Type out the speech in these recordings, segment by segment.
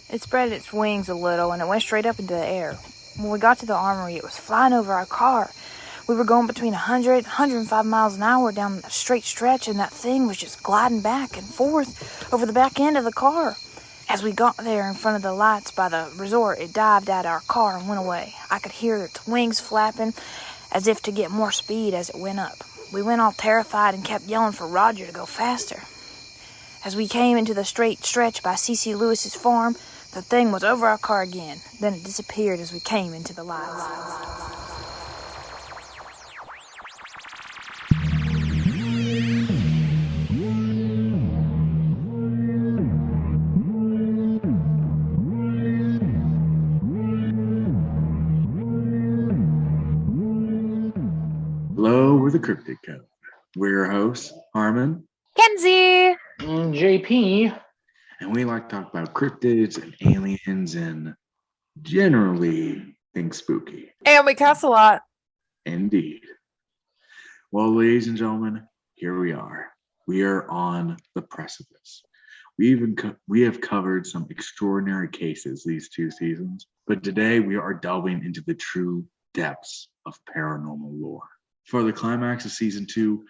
It spread its wings a little, and it went straight up into the air. When we got to the armory, it was flying over our car. We were going between 100 and 105 miles an hour down a straight stretch, and that thing was just gliding back and forth over the back end of the car. As we got there in front of the lights by the resort, it dived out of our car and went away. I could hear its wings flapping as if to get more speed as it went up. We went all terrified and kept yelling for Roger to go faster. As we came into the straight stretch by C.C. Lewis's farm, the thing was over our car again. Then it disappeared as we came into the lights. Hello, we're the Cryptid Code. We're your hosts, Harmon, Kenzie, JP, and we like to talk about cryptids and aliens and generally things spooky. and we cuss a lot. Indeed. Well, ladies and gentlemen, here we are. We are on the precipice. We have covered some extraordinary cases these 2 seasons, but today we are delving into the true depths of paranormal lore. For the climax of season 2,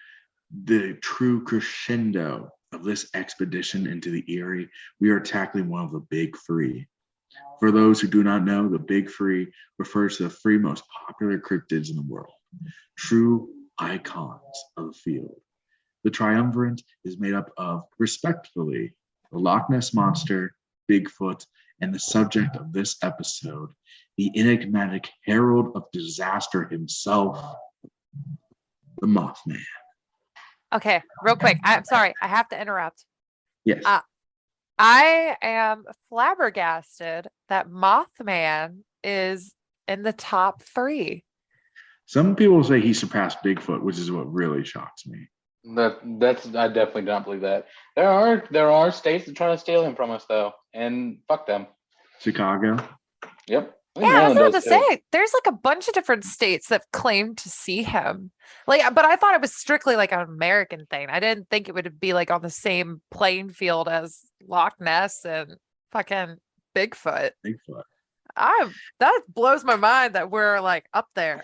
the true crescendo of this expedition into the Eerie, we are tackling one of the big 3. For those who do not know, the big 3 refers to the 3 most popular cryptids in the world, true icons of the field. The triumvirate is made up of, respectfully, the Loch Ness Monster, Bigfoot, and the subject of this episode, the enigmatic herald of disaster himself, the Mothman. Okay, real quick. I'm sorry. I have to interrupt. Yes. I am flabbergasted that Mothman is in the top 3. Some people say he surpassed Bigfoot, which is what really shocks me. that's I definitely don't believe that. There are states that try to steal him from us though, and fuck them. Chicago. Yep. I Yeah, think I was Maryland about to does, too. say, there's like a bunch of different states that claim to see him. But I thought it was strictly like an American thing. I didn't think it would be like on the same playing field as Loch Ness and fucking Bigfoot. Bigfoot. That blows my mind that we're like up there.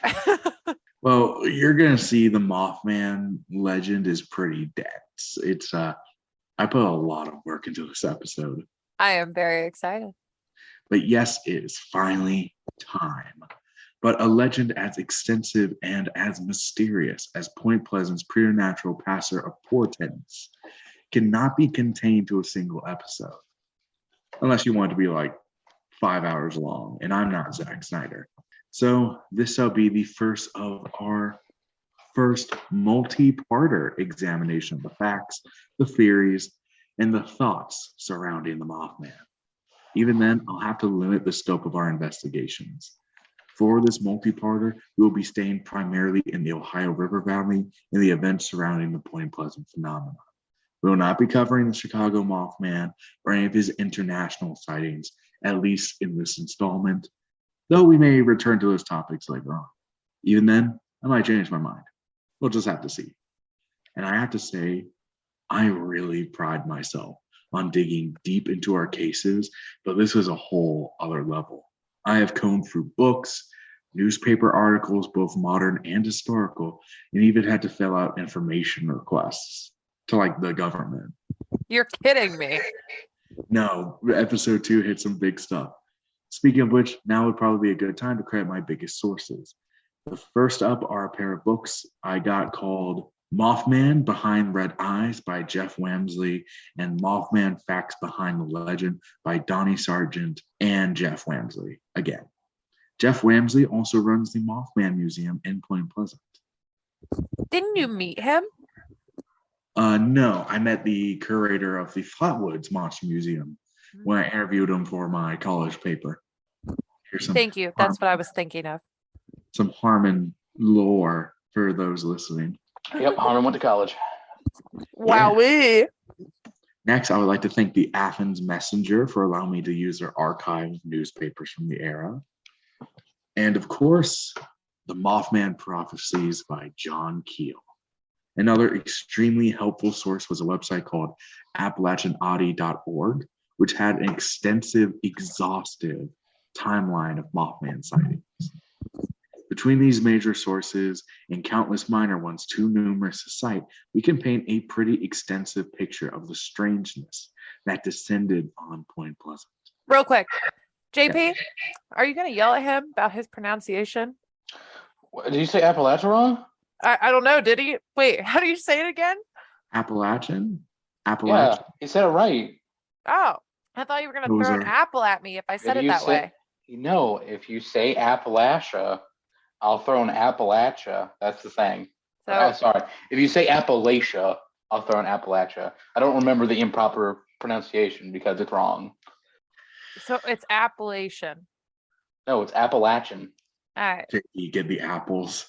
Well, you're gonna see the Mothman legend is pretty dense. It's I put a lot of work into this episode. I am very excited. But yes, it is finally time. But a legend as extensive and as mysterious as Point Pleasant's preternatural passer of portents cannot be contained to a single episode. Unless you want it to be like 5 hours long, and I'm not Zack Snyder. So this shall be the first of our first multi-parter examination of the facts, the theories, and the thoughts surrounding the Mothman. Even then, I'll have to limit the scope of our investigations. For this multi-parter, we will be staying primarily in the Ohio River Valley and the events surrounding the Point Pleasant phenomenon. We will not be covering the Chicago Mothman or any of his international sightings, at least in this installment, though we may return to those topics later on. Even then, I might change my mind. We'll just have to see. And I have to say, I really pride myself on digging deep into our cases, but this is a whole other level. I have combed through books, newspaper articles, both modern and historical, and even had to fill out information requests to like the government. You're kidding me. No, episode 2 hit some big stuff. Speaking of which, now would probably be a good time to credit my biggest sources. The first up are a pair of books I got called Mothman Behind Red Eyes by Jeff Wamsley and Mothman Facts Behind the Legend by Donnie Sargent and Jeff Wamsley. Again, Jeff Wamsley also runs the Mothman Museum in Point Pleasant. Didn't you meet him? No, I met the curator of the Flatwoods Monster Museum when I interviewed him for my college paper. Thank you. That's what I was thinking of. Some Harmon lore for those listening. Yep, Harmon went to college. Wowee. Next, I would like to thank the Athens Messenger for allowing me to use their archive of newspapers from the era. And of course, the Mothman Prophecies by John Keel. Another extremely helpful source was a website called AppalachianOddity.org, which had an extensive, exhaustive timeline of Mothman sightings. Between these major sources and countless minor ones too numerous to cite, we can paint a pretty extensive picture of the strangeness that descended on Point Pleasant. Real quick, JP, are you going to yell at him about his pronunciation? Did you say Appalachia wrong? I don't know. Did he? Wait, how do you say it again? Appalachian? Yeah, he said it right. Oh, I thought you were going to throw an apple at me if I said it that way. No, if you say Appalachia, I'll throw an Appalachia. That's the thing. So, sorry. If you say Appalachia, I'll throw an Appalachia. I don't remember the improper pronunciation because it's wrong. So it's Appalachian. No, it's Appalachian. All right. You get the apples.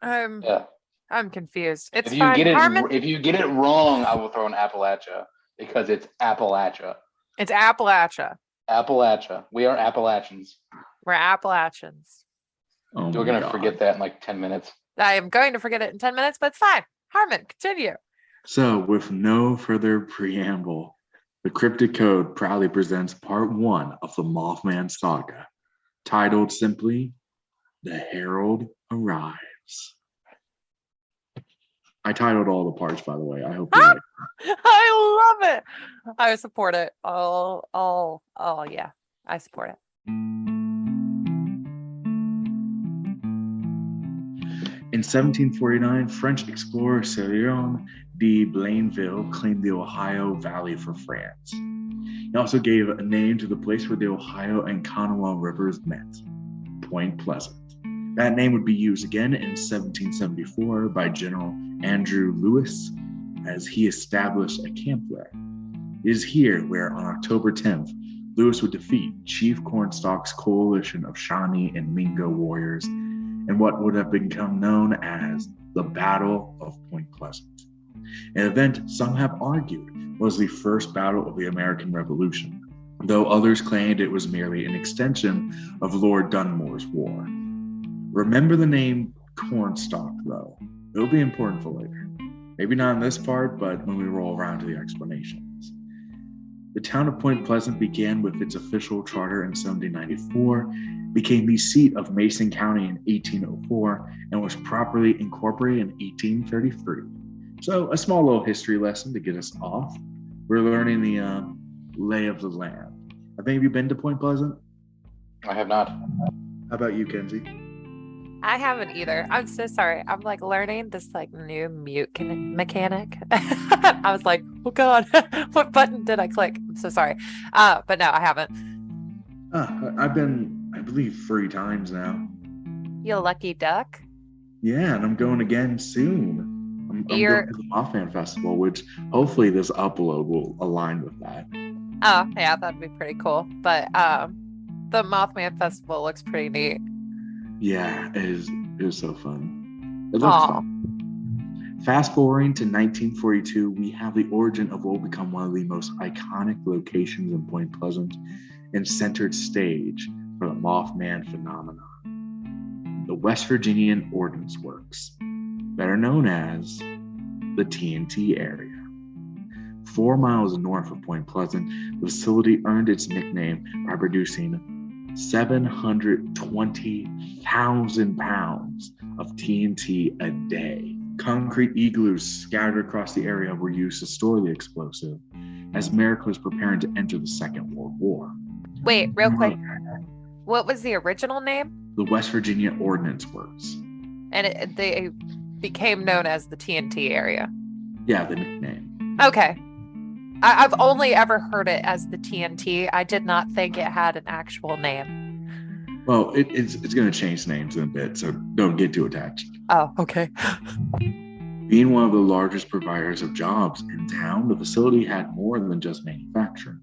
Yeah. I'm confused. It's if you fine. get it, Harmon? if you get it wrong, I will throw an Appalachia because it's Appalachia. It's Appalachia. Appalachia. We are Appalachians. We're Appalachians. Oh, We're going to forget that in like 10 minutes. I am going to forget it in 10 minutes, but it's fine. Harmon, continue. So, with no further preamble, the Cryptid Code proudly presents part 1 of the Mothman saga, titled simply, The Herald Arrives. I titled all the parts, by the way. I hope you like that. I love it. I support it. Oh, yeah. I support it. In 1749, French explorer Céline de Blainville claimed the Ohio Valley for France. He also gave a name to the place where the Ohio and Kanawha rivers met, Point Pleasant. That name would be used again in 1774 by General Andrew Lewis as he established a camp there. It is here where on October 10th, Lewis would defeat Chief Cornstalk's coalition of Shawnee and Mingo warriors in what would have become known as the Battle of Point Pleasant, an event some have argued was the first battle of the American Revolution, though others claimed it was merely an extension of Lord Dunmore's war. Remember the name Cornstalk, though. It'll be important for later. Maybe not in this part, but when we roll around to the explanations. The town of Point Pleasant began with its official charter in 1794, became the seat of Mason County in 1804, and was properly incorporated in 1833. So a small little history lesson to get us off. We're learning the lay of the land. Have any of you been to Point Pleasant? I have not. How about you, Kenzie? I haven't either. I'm so sorry. I'm like learning this like new mute mechanic. I was like, oh God, what button did I click? I'm so sorry. But no, I haven't. I've been, I believe, 3 times now. You lucky duck. Yeah, and I'm going again soon. I'm going to the Mothman Festival, which hopefully this upload will align with that. Oh, yeah, that'd be pretty cool. But the Mothman Festival looks pretty neat. Yeah, it is so fun. It looks fun. Fast forwarding to 1942, we have the origin of what will become one of the most iconic locations in Point Pleasant and centered stage for the Mothman phenomenon. The West Virginian Ordnance Works, better known as the TNT area. 4 miles north of Point Pleasant, the facility earned its nickname by producing 720,000 pounds of TNT a day. Concrete igloos scattered across the area were used to store the explosive as America was preparing to enter the Second World War. Wait, real quick. What was the original name? The West Virginia Ordnance Works. And they became known as the TNT area. Yeah, the nickname. Okay. I've only ever heard it as the TNT. I did not think it had an actual name. Well, it's going to change names in a bit, so don't get too attached. Oh, okay. Being one of the largest providers of jobs in town, the facility had more than just manufacturing.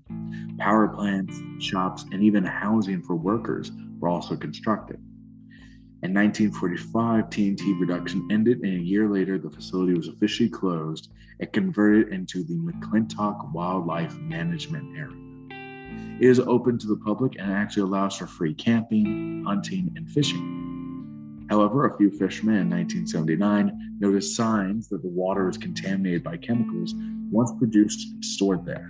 Power plants, shops, and even housing for workers were also constructed. In 1945, TNT production ended, and a year later, the facility was officially closed and converted into the McClintock Wildlife Management Area. It is open to the public and actually allows for free camping, hunting, and fishing. However, a few fishermen in 1979 noticed signs that the water was contaminated by chemicals once produced and stored there.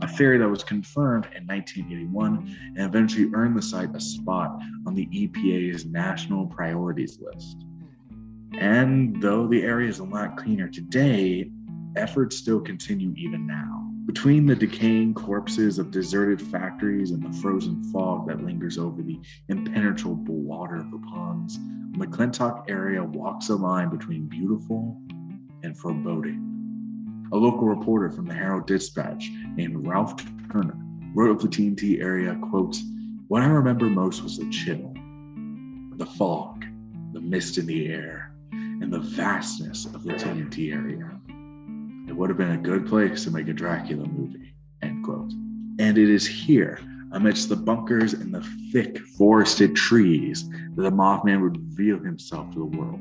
A theory that was confirmed in 1981 and eventually earned the site a spot on the EPA's national priorities list. And though the area is a lot cleaner today, efforts still continue even now. Between the decaying corpses of deserted factories and the frozen fog that lingers over the impenetrable water of the ponds, the McClintock area walks a line between beautiful and foreboding. A local reporter from the Herald Dispatch named Ralph Turner wrote of the TNT area, quote, "What I remember most was the chill, the fog, the mist in the air, and the vastness of the TNT area. It would have been a good place to make a Dracula movie," end quote. And it is here, amidst the bunkers and the thick forested trees, that the Mothman would reveal himself to the world.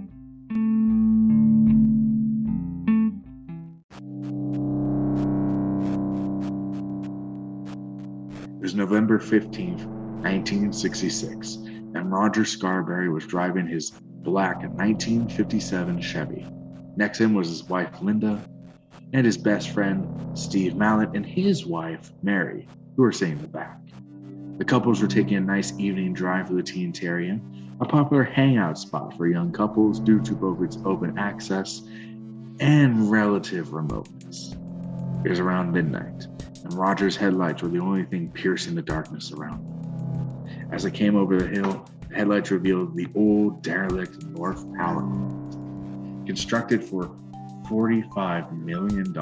It was November 15th, 1966, and Roger Scarberry was driving his black 1957 Chevy. Next to him was his wife, Linda, and his best friend, Steve Mallet, and his wife, Mary, who were sitting in the back. The couples were taking a nice evening drive through the TNT area, a popular hangout spot for young couples due to both its open access and relative remoteness. It was around midnight, and Roger's headlights were the only thing piercing the darkness around them. As they came over the hill, the headlights revealed the old, derelict North Power Plant. Constructed for $45 million,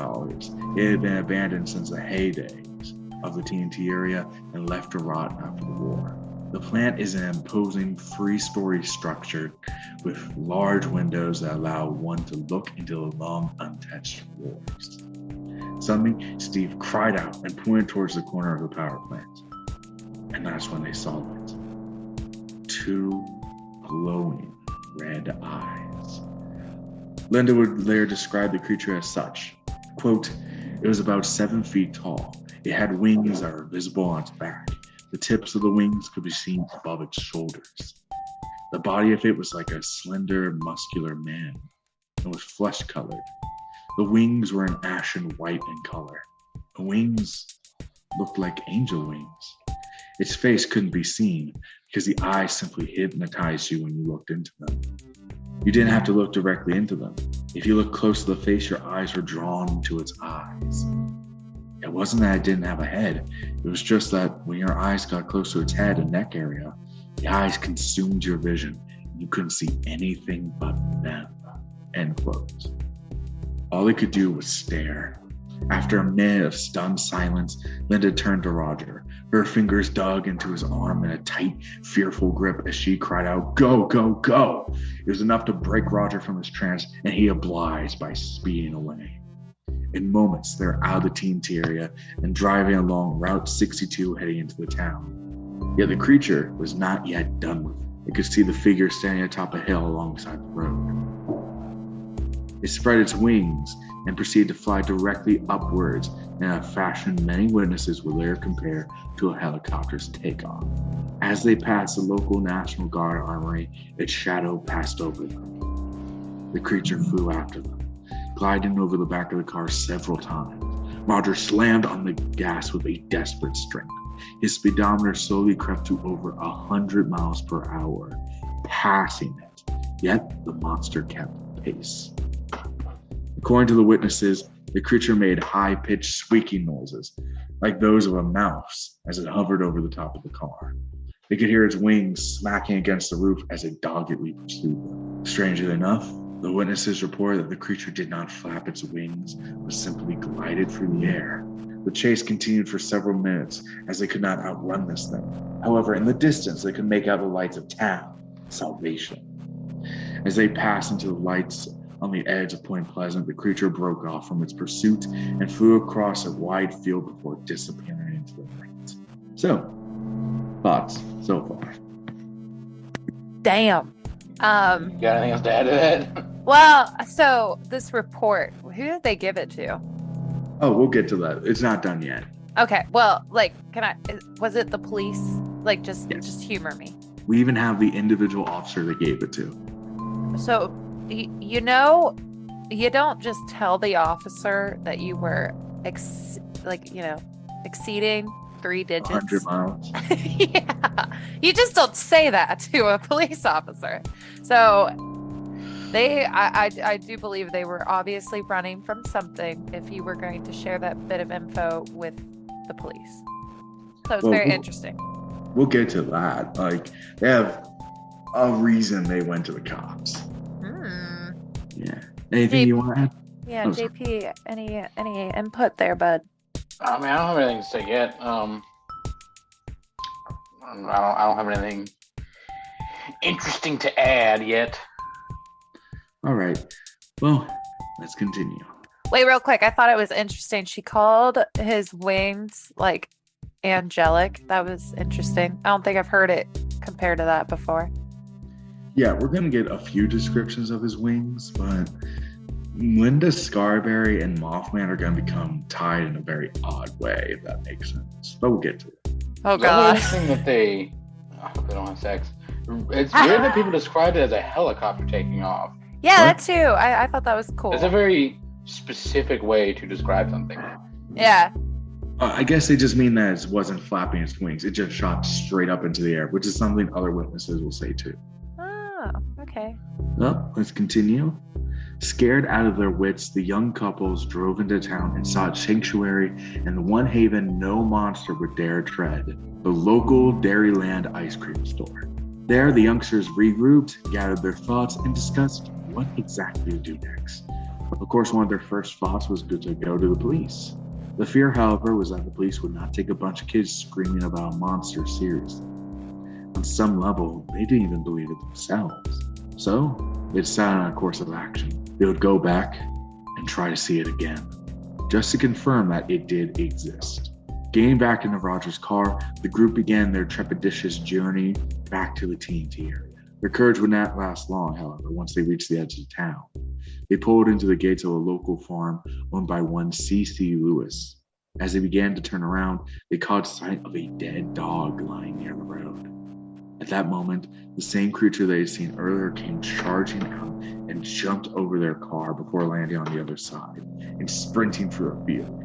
it had been abandoned since the heydays of the TNT area and left to rot after the war. The plant is an imposing three-story structure with large windows that allow one to look into the long, untouched floors. Suddenly, Steve cried out and pointed towards the corner of the power plant. And that's when they saw it. Two glowing red eyes. Linda would later describe the creature as such. Quote, "It was about 7 feet tall. It had wings that were visible on its back. The tips of the wings could be seen above its shoulders. The body of it was like a slender, muscular man and was flesh-colored. The wings were an ashen white in color. The wings looked like angel wings. Its face couldn't be seen because the eyes simply hypnotized you when you looked into them. You didn't have to look directly into them. If you looked close to the face, your eyes were drawn to its eyes. It wasn't that it didn't have a head. It was just that when your eyes got close to its head and neck area, the eyes consumed your vision and you couldn't see anything but them," end quote. All they could do was stare. After a minute of stunned silence, Linda turned to Roger. Her fingers dug into his arm in a tight, fearful grip as she cried out, "Go, go, go!" It was enough to break Roger from his trance, and he obliged by speeding away. In moments, they're out of the TNT area and driving along Route 62 heading into the town. Yet the creature was not yet done with. They could see the figure standing atop a hill alongside the road. It spread its wings and proceeded to fly directly upwards in a fashion many witnesses would later compare to a helicopter's takeoff. As they passed the local National Guard armory, its shadow passed over them. The creature flew after them, gliding over the back of the car several times. Roger slammed on the gas with a desperate strength. His speedometer slowly crept to over 100 miles per hour, passing it. Yet the monster kept pace. According to the witnesses, the creature made high-pitched squeaking noises, like those of a mouse, as it hovered over the top of the car. They could hear its wings smacking against the roof as it doggedly pursued them. Strangely enough, the witnesses reported that the creature did not flap its wings, but simply glided through the air. The chase continued for several minutes, as they could not outrun this thing. However, in the distance, they could make out the lights of town, Salvation. As they passed into the lights on the edge of Point Pleasant, the creature broke off from its pursuit and flew across a wide field before disappearing into the night. So, thoughts so far? Damn. Got anything else to add to that? Well, so this report, who did they give it to? Oh, we'll get to that. It's not done yet. Okay. Well, like, was it the police? Like, Yes. just humor me. We even have the individual officer they gave it to. So, you know, you don't just tell the officer that you were, exceeding 3 digits. 100 miles. Yeah. You just don't say that to a police officer. So I do believe they were obviously running from something if you were going to share that bit of info with the police. So it's very interesting. We'll get to that. Like, they have a reason they went to the cops. Yeah. Anything you want to add? Yeah, JP, any input there, bud? I mean, I don't have anything to say yet. I don't have anything interesting to add yet. All right. Well, let's continue. Wait, real quick. I thought it was interesting. She called his wings like angelic. That was interesting. I don't think I've heard it compared to that before. Yeah, we're going to get a few descriptions of his wings, but Linda Scarberry and Mothman are going to become tied in a very odd way, if that makes sense. But we'll get to it. Oh, It's God. interesting that I hope they don't have sex. It's weird that people described it as a helicopter taking off. Yeah, What? that too. I thought that was cool. It's a very specific way to describe something. Yeah. I guess they just mean that it wasn't flapping its wings. It just shot straight up into the air, which is something other witnesses will say too. Oh, okay. Well, let's continue. Scared out of their wits, the young couples drove into town and sought sanctuary in the one haven no monster would dare tread, the local Dairyland ice cream store. There, the youngsters regrouped, gathered their thoughts, and discussed what exactly to do next. Of course, one of their first thoughts was to go to the police. The fear, however, was that the police would not take a bunch of kids screaming about a monster seriously. On some level, they didn't even believe it themselves. So, they decided on a course of action. They would go back and try to see it again, just to confirm that it did exist. Getting back into Roger's car, the group began their trepidatious journey back to the TNT area. Their courage would not last long, however, once they reached the edge of town. They pulled into the gates of a local farm owned by one C.C. Lewis. As they began to turn around, they caught sight of a dead dog lying near the road. At that moment, the same creature they had seen earlier came charging out and jumped over their car before landing on the other side and sprinting through a field.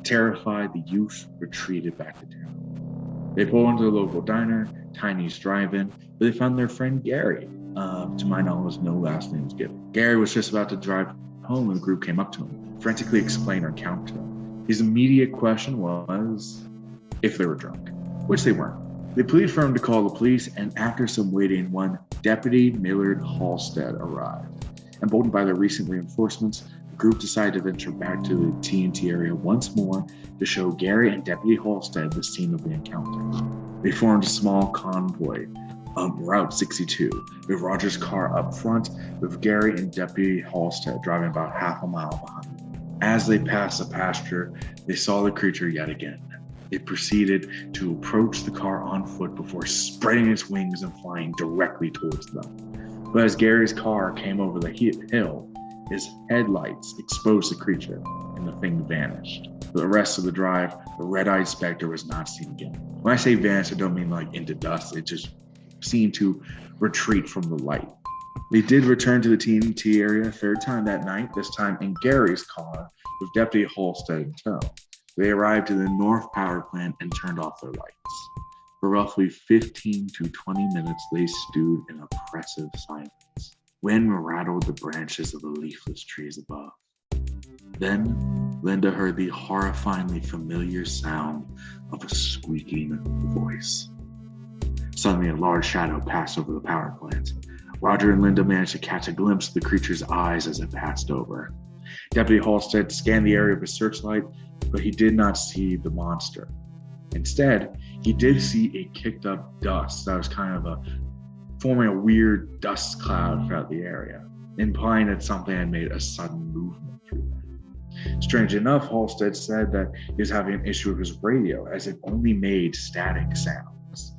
Terrified, the youth retreated back to town. They pulled into the local diner, Tiny's Drive-In, where they found their friend Gary. To my knowledge, no last names given. Gary was just about to drive home when the group came up to him, frantically explained their encounter. His immediate question was if they were drunk, which they weren't. They pleaded for him to call the police, and after some waiting, one Deputy Millard Halstead arrived. Emboldened by their recent reinforcements, the group decided to venture back to the TNT area once more to show Gary and Deputy Halstead the scene of the encounter. They formed a small convoy on Route 62, with Roger's car up front, with Gary and Deputy Halstead driving about half a mile behind. As they passed the pasture, they saw the creature yet again. It proceeded to approach the car on foot before spreading its wings and flying directly towards them. But as Gary's car came over the hill, his headlights exposed the creature, and the thing vanished. For the rest of the drive, the red-eyed specter was not seen again. When I say vanished, I don't mean like into dust. It just seemed to retreat from the light. They did return to the TNT area a third time that night, this time in Gary's car with Deputy Halstead in tow. They arrived to the North Power Plant and turned off their lights. For roughly 15 to 20 minutes, they stewed in oppressive silence. Wind rattled the branches of the leafless trees above. Then, Linda heard the horrifyingly familiar sound of a squeaking voice. Suddenly, a large shadow passed over the power plant. Roger and Linda managed to catch a glimpse of the creature's eyes as it passed over. Deputy Halstead scanned the area with a searchlight, but he did not see the monster. Instead, he did see a kicked up dust that was kind of forming a weird dust cloud throughout the area, implying that something had made a sudden movement through there. Strange enough, Halstead said that he was having an issue with his radio, as it only made static sounds.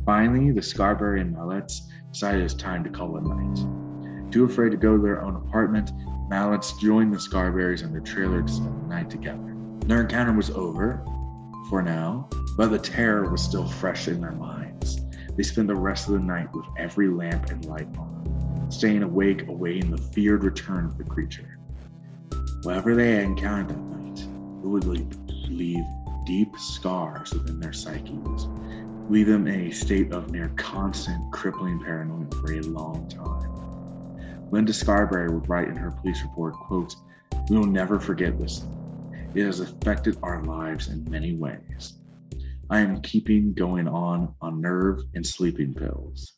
Finally, the Scarberry and Mallets decided it was time to call it night. Too afraid to go to their own apartment, Mallets joined the Scarberries in their trailer to spend the night together. Their encounter was over, for now, but the terror was still fresh in their minds. They spent the rest of the night with every lamp and light on, staying awake, awaiting the feared return of the creature. Whatever they had encountered that night, it would leave deep scars within their psyches, leave them in a state of near constant crippling paranoia for a long time. Linda Scarberry would write in her police report, quote, "We will never forget this. It has affected our lives in many ways. I am keeping going on nerve and sleeping pills.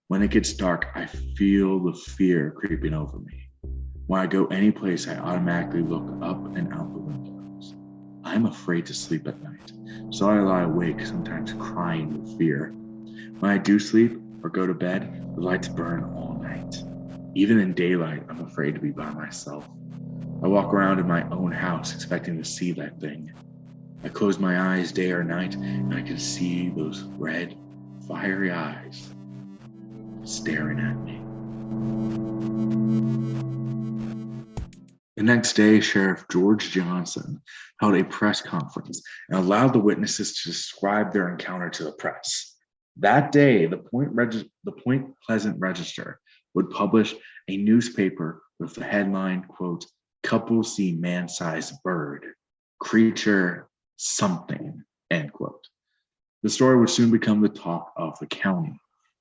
When it gets dark, I feel the fear creeping over me. When I go any place, I automatically look up and out the windows. I am afraid to sleep at night, so I lie awake, sometimes crying with fear. When I do sleep or go to bed, the lights burn all night. Even in daylight, I'm afraid to be by myself. I walk around in my own house expecting to see that thing. I close my eyes day or night, and I can see those red, fiery eyes staring at me." The next day, Sheriff George Johnson held a press conference and allowed the witnesses to describe their encounter to the press. That day, the Point Pleasant Register would publish a newspaper with the headline, quote, "Couple see man-sized bird, creature something," end quote. The story would soon become the talk of the county.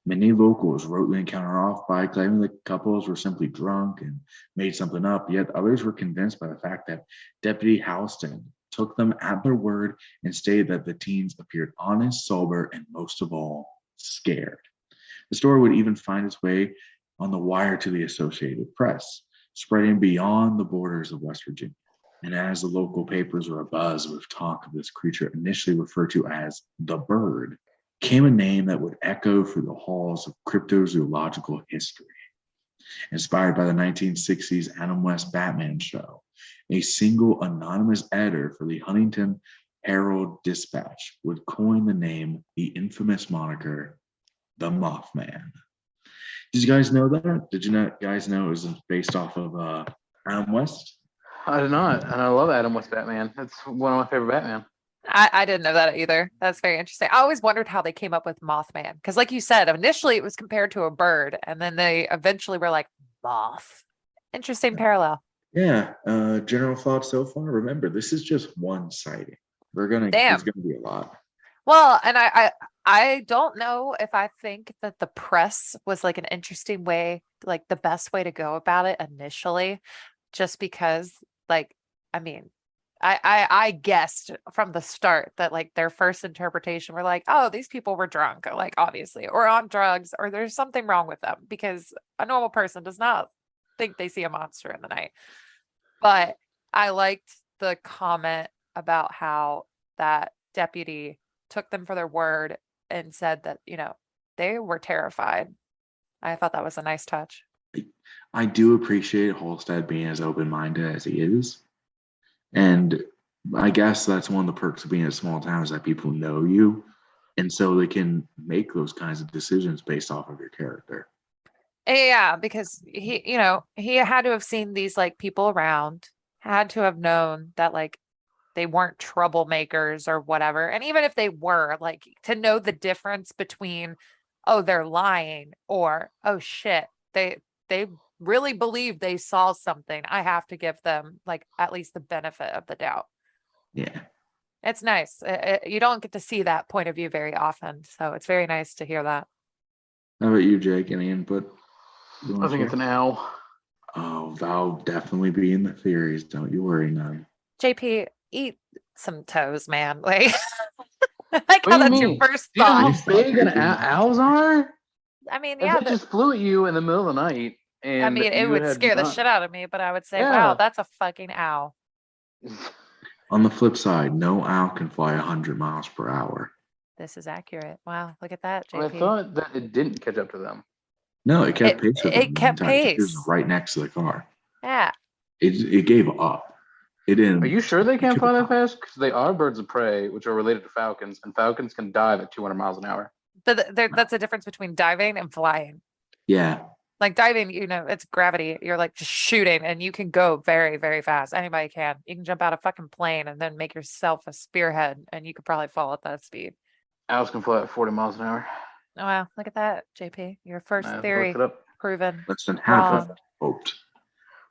Many locals wrote the encounter off by claiming the couples were simply drunk and made something up, yet others were convinced by the fact that Deputy Houston took them at their word and stated that the teens appeared honest, sober, and most of all, scared. The story would even find its way on the wire to the Associated Press, spreading beyond the borders of West Virginia. And as the local papers were abuzz with talk of this creature initially referred to as the bird, came a name that would echo through the halls of cryptozoological history. Inspired by the 1960s Adam West Batman show, a single anonymous editor for the Huntington Herald Dispatch would coin the name, the infamous moniker, the Mothman. Did you guys know that? Did you guys know it was based off of Adam West? I did not, and I love Adam West Batman. It's one of my favorite Batman. I didn't know that either. That's very interesting. I always wondered how they came up with Mothman. Because like you said, initially it was compared to a bird, and then they eventually were like, moth. Interesting parallel. Yeah. General thoughts so far? Remember, this is just one sighting. There's gonna be a lot. Well, and I don't know if I think that the press was like an interesting way, like the best way to go about it initially, just because, like, I mean, I guessed from the start that like their first interpretation were like, oh, these people were drunk, or like obviously, or on drugs, or there's something wrong with them, because a normal person does not think they see a monster in the night. But I liked the comment about how that deputy took them for their word and said that, you know, they were terrified. I thought that was a nice touch. I do appreciate Holstead being as open-minded as he is. And I guess that's one of the perks of being a small town, is that people know you. And so they can make those kinds of decisions based off of your character. Yeah, because he, you know, he had to have seen these like people around, had to have known that like they weren't troublemakers or whatever. And even if they were, like, to know the difference between, oh, they're lying, or, oh shit, they really believe they saw something. I have to give them like at least the benefit of the doubt. Yeah. It's nice. You don't get to see that point of view very often. So it's very nice to hear that. How about you, Jake? Any input? I think it's an owl. Oh, that'll definitely be in the theories. Don't you worry, none. JP, eat some toes, man. Like, like What how do you that's your mean? first Do you know thought. how big owls are? I mean, If yeah, it just flew at you in the middle of the night, and I mean, it you would had scare the not- shit out of me, but I would say, Yeah. wow, that's a fucking owl. On the flip side, no owl can fly 100 miles per hour. This is accurate. Wow, look at that, I JP. thought that it didn't catch up to them. No, it kept pace with them. It kept the entire time. It was pace. right next to the car. Yeah. It gave up. It didn't. Are you sure they can't give fly that up. fast? Because they are birds of prey, which are related to falcons, and falcons can dive at 200 miles an hour. But that's a difference between diving and flying. Yeah. Like diving, you know, it's gravity. You're like just shooting, and you can go very, very fast. Anybody can. You can jump out a fucking plane and then make yourself a spearhead, and you could probably fall at that speed. Owls can fly at 40 miles an hour. Oh, wow. Look at that, JP. Your first I theory looked it up. proven. Less than half Wrong. of hoped.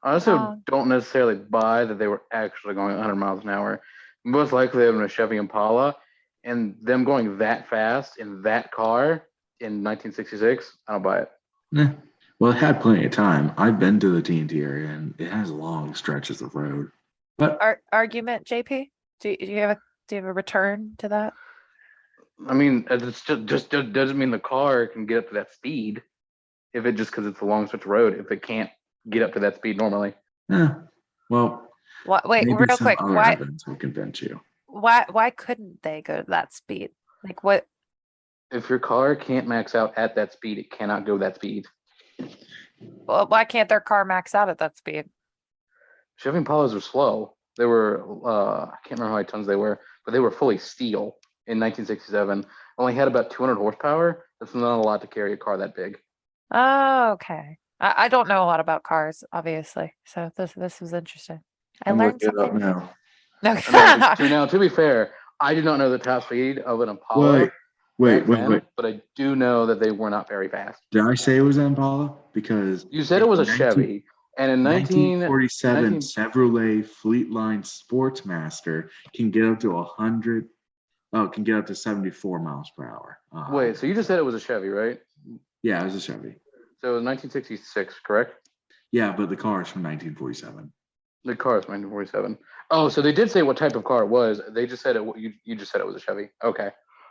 I also Wrong. don't necessarily buy that they were actually going 100 miles an hour, Most likely they have a Chevy Impala, and them going that fast in that car in 1966, I don't buy it. Eh. Well, it had plenty of time. I've been to the TNT area, and it has long stretches of road. But Argument, JP? Do you have a return to that? I mean, it's just doesn't mean the car can get up to that speed. If it just because it's a long stretch of road, if it can't get up to that speed normally. Well, Wait, maybe real some quick. other evidence will convince you. Why couldn't they go to that speed? Like what? If your car can't max out at that speed, it cannot go that speed. Well, why can't their car max out at that speed? Chevy Impalas were slow. They were I can't remember how many tons they were, but they were fully steel in 1967. Only had about 200 horsepower. That's not a lot to carry a car that big. Oh, okay. I don't know a lot about cars, obviously. So this was interesting. I I'm learned looking it up something. now. Okay. Now, to be fair, I did not know the top speed of an Impala. Wait. But I do know that they were not very fast. Did I say it was an Impala? Because You said it was a Chevy, and in 1947, Chevrolet Fleetline Sportsmaster can get up to 100. Oh, can get up to 74 miles per hour. Wait, so you just said it was a Chevy, right? Yeah, it was a Chevy. So it was 1966, correct? Yeah, but the car is from 1947. The car is 1947. Oh, so they did say what type of car it was. They just said it. You just said it was a Chevy. Okay,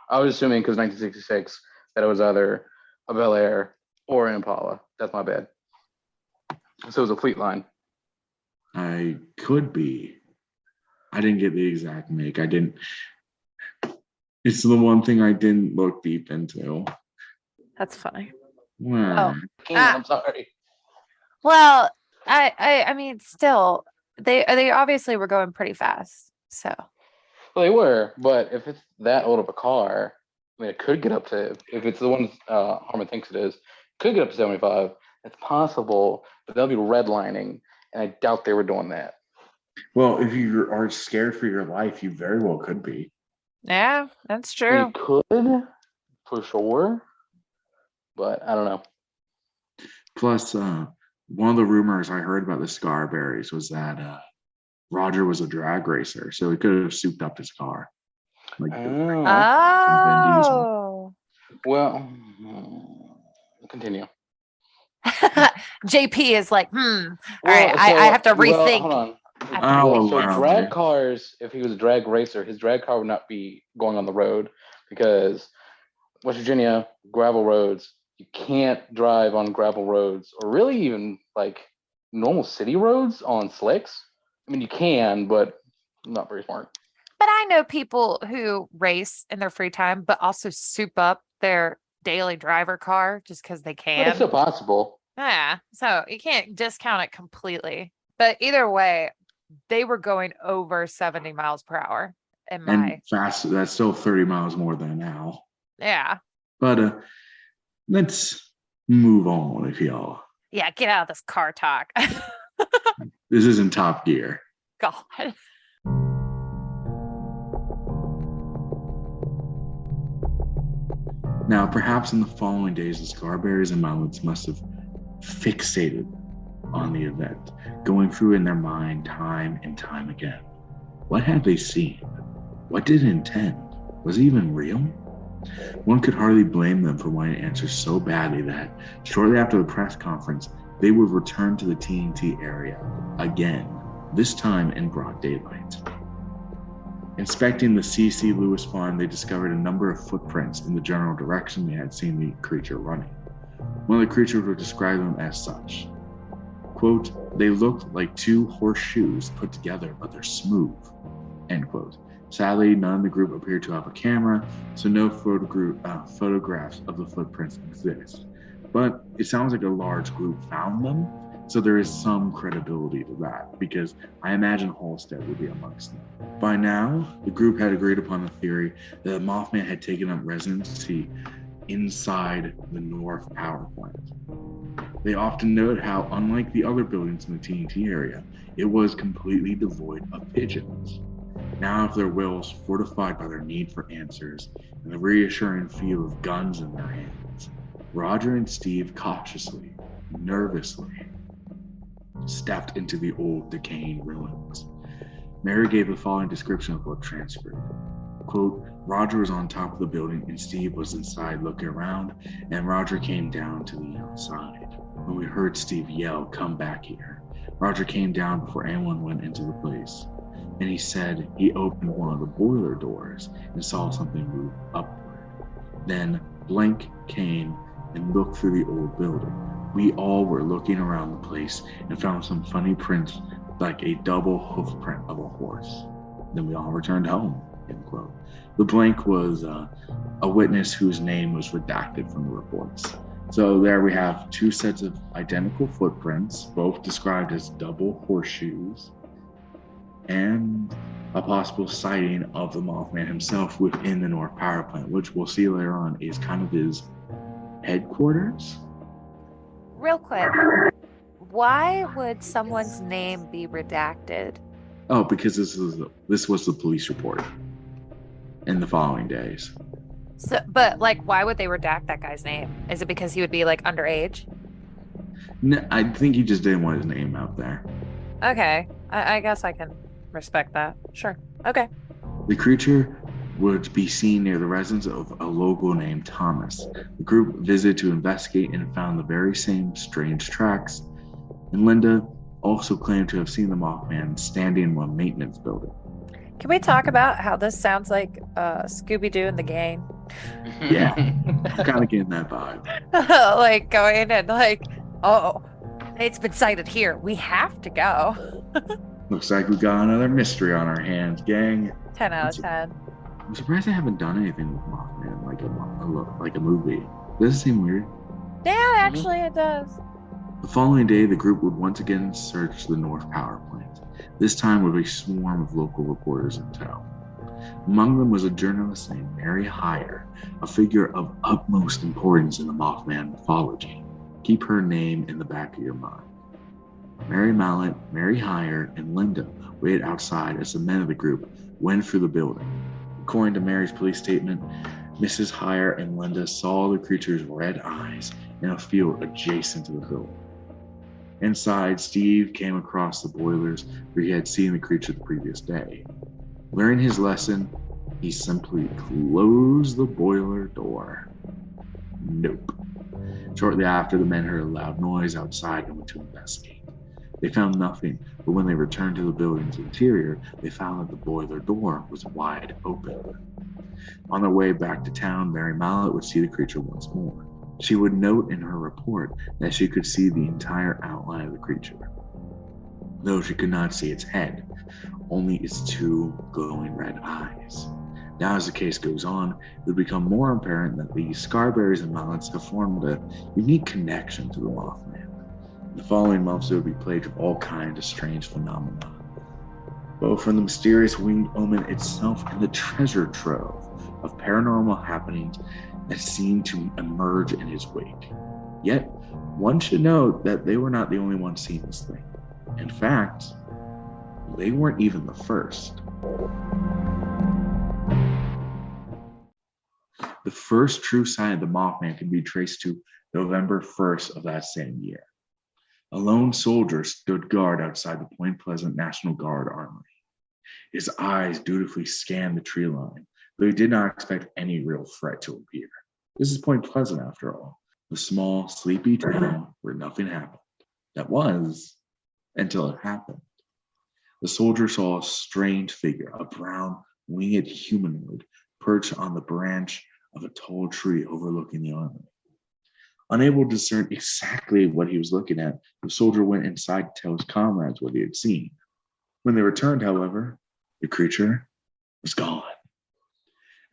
I was assuming because 1966 that it was either a Bel Air or an Impala. That's my bad. So it was a Fleetline. I could be. I didn't get the exact make. I didn't. It's the one thing I didn't look deep into. That's funny. Well, I'm sorry. Well, I mean, still, they obviously were going pretty fast. So. Well, they were, but if it's that old of a car, I mean, it could get up to, if it's the one Harmon thinks it is, could get up to 75. It's possible, but they'll be redlining, and I doubt they were doing that. Well, if you are scared for your life, you very well could be. Yeah, that's I mean, true. you could, for sure, but I don't know. Plus, one of the rumors I heard about the Scarberries was that Roger was a drag racer, so he could have souped up his car. Like Oh. Well, continue. JP is like, All right, I have to rethink. Hold on. So drag cars, if he was a drag racer, his drag car would not be going on the road because West Virginia, gravel roads, you can't drive on gravel roads or really even like normal city roads on slicks. I mean, you can, but not very smart. But I know people who race in their free time, but also soup up their daily driver car just because they can. But it's still possible. Yeah. So you can't discount it completely. But either way, they were going over 70 miles per hour. And fast, that's still 30 miles more than now. Yeah. But let's move on, if y'all. Yeah, get out of this car talk. This isn't Top Gear. God. Now, perhaps in the following days, the Scarberries and Mountains must have fixated on the event, going through in their mind time and time again. What had they seen? What did it intend? Was it even real? One could hardly blame them for wanting to answer so badly that, shortly after the press conference, they would return to the TNT area again, this time in broad daylight. Inspecting the C.C. Lewis farm, they discovered a number of footprints in the general direction they had seen the creature running. One of the creatures would describe them as such. Quote, they looked like two horseshoes put together, but they're smooth. End quote. Sadly, none of the group appeared to have a camera, so no photographs of the footprints exist. But it sounds like a large group found them, so there is some credibility to that, because I imagine Halstead would be amongst them. By now, the group had agreed upon the theory that Mothman had taken up residency inside the North Power Plant. They often note how, unlike the other buildings in the TNT area, it was completely devoid of pigeons. Now, with their wills fortified by their need for answers and the reassuring feel of guns in their hands, Roger and Steve cautiously, nervously, stepped into the old decaying ruins. Mary gave the following description of what transpired. Quote, Roger was on top of the building and Steve was inside looking around, and Roger came down to the outside. When we heard Steve yell, come back here, Roger came down before anyone went into the place. And he said he opened one of the boiler doors and saw something move upward. Then Blank came and looked through the old building. We all were looking around the place and found some funny prints like a double hoof print of a horse. Then we all returned home, end quote. The Blank was a witness whose name was redacted from the reports. So there we have two sets of identical footprints, both described as double horseshoes, and a possible sighting of the Mothman himself within the North Power Plant, which we'll see later on is kind of his headquarters. Real quick, why would someone's name be redacted? Oh, because this was the police report in the following days. So, but like, why would they redact that guy's name? Is it because he would be like underage? No, I think he just didn't want his name out there. Okay, I guess I can respect that. Sure. Okay. The creature would be seen near the residence of a local named Thomas. The group visited to investigate and found the very same strange tracks. And Linda also claimed to have seen the Mothman standing in one maintenance building. Can we talk about how this sounds like Scooby-Doo and the gang? Yeah, I'm kind of getting that vibe. Like going and like, oh, it's been sighted here. We have to go. Looks like we got another mystery on our hands, gang. 10 out of 10. I'm surprised they haven't done anything with Mothman, like a movie. Does it seem weird? Yeah, actually it does. The following day, the group would once again search the North Power Plant, this time with a swarm of local reporters in tow. Among them was a journalist named Mary Hire, a figure of utmost importance in the Mothman mythology. Keep her name in the back of your mind. Mary Mallet, Mary Hire, and Linda waited outside as the men of the group went through the building. According to Mary's police statement, Mrs. Hire and Linda saw the creature's red eyes in a field adjacent to the building. Inside, Steve came across the boilers where he had seen the creature the previous day. Learning his lesson, he simply closed the boiler door. Nope. Shortly after, the men heard a loud noise outside and went to investigate. They found nothing, but when they returned to the building's interior, they found that the boiler door was wide open. On their way back to town, Mary Mallet would see the creature once more. She would note in her report that she could see the entire outline of the creature, though she could not see its head, only its two glowing red eyes. Now, as the case goes on, it would become more apparent that the Scarberries and Mallets have formed a unique connection to the Mothman. The following months, it would be plagued with all kinds of strange phenomena, both from the mysterious winged omen itself and the treasure trove of paranormal happenings that seemed to emerge in his wake. Yet, one should note that they were not the only ones seeing this thing. In fact, they weren't even the first. The first true sign of the Mothman can be traced to November 1st of that same year. A lone soldier stood guard outside the Point Pleasant National Guard Armory. His eyes dutifully scanned the tree line, but he did not expect any real threat to appear. This is Point Pleasant, after all, the small, sleepy town where nothing happened. That was, until it happened. The soldier saw a strange figure, a brown, winged humanoid, perched on the branch of a tall tree overlooking the armory. Unable to discern exactly what he was looking at, the soldier went inside to tell his comrades what he had seen. When they returned, however, the creature was gone.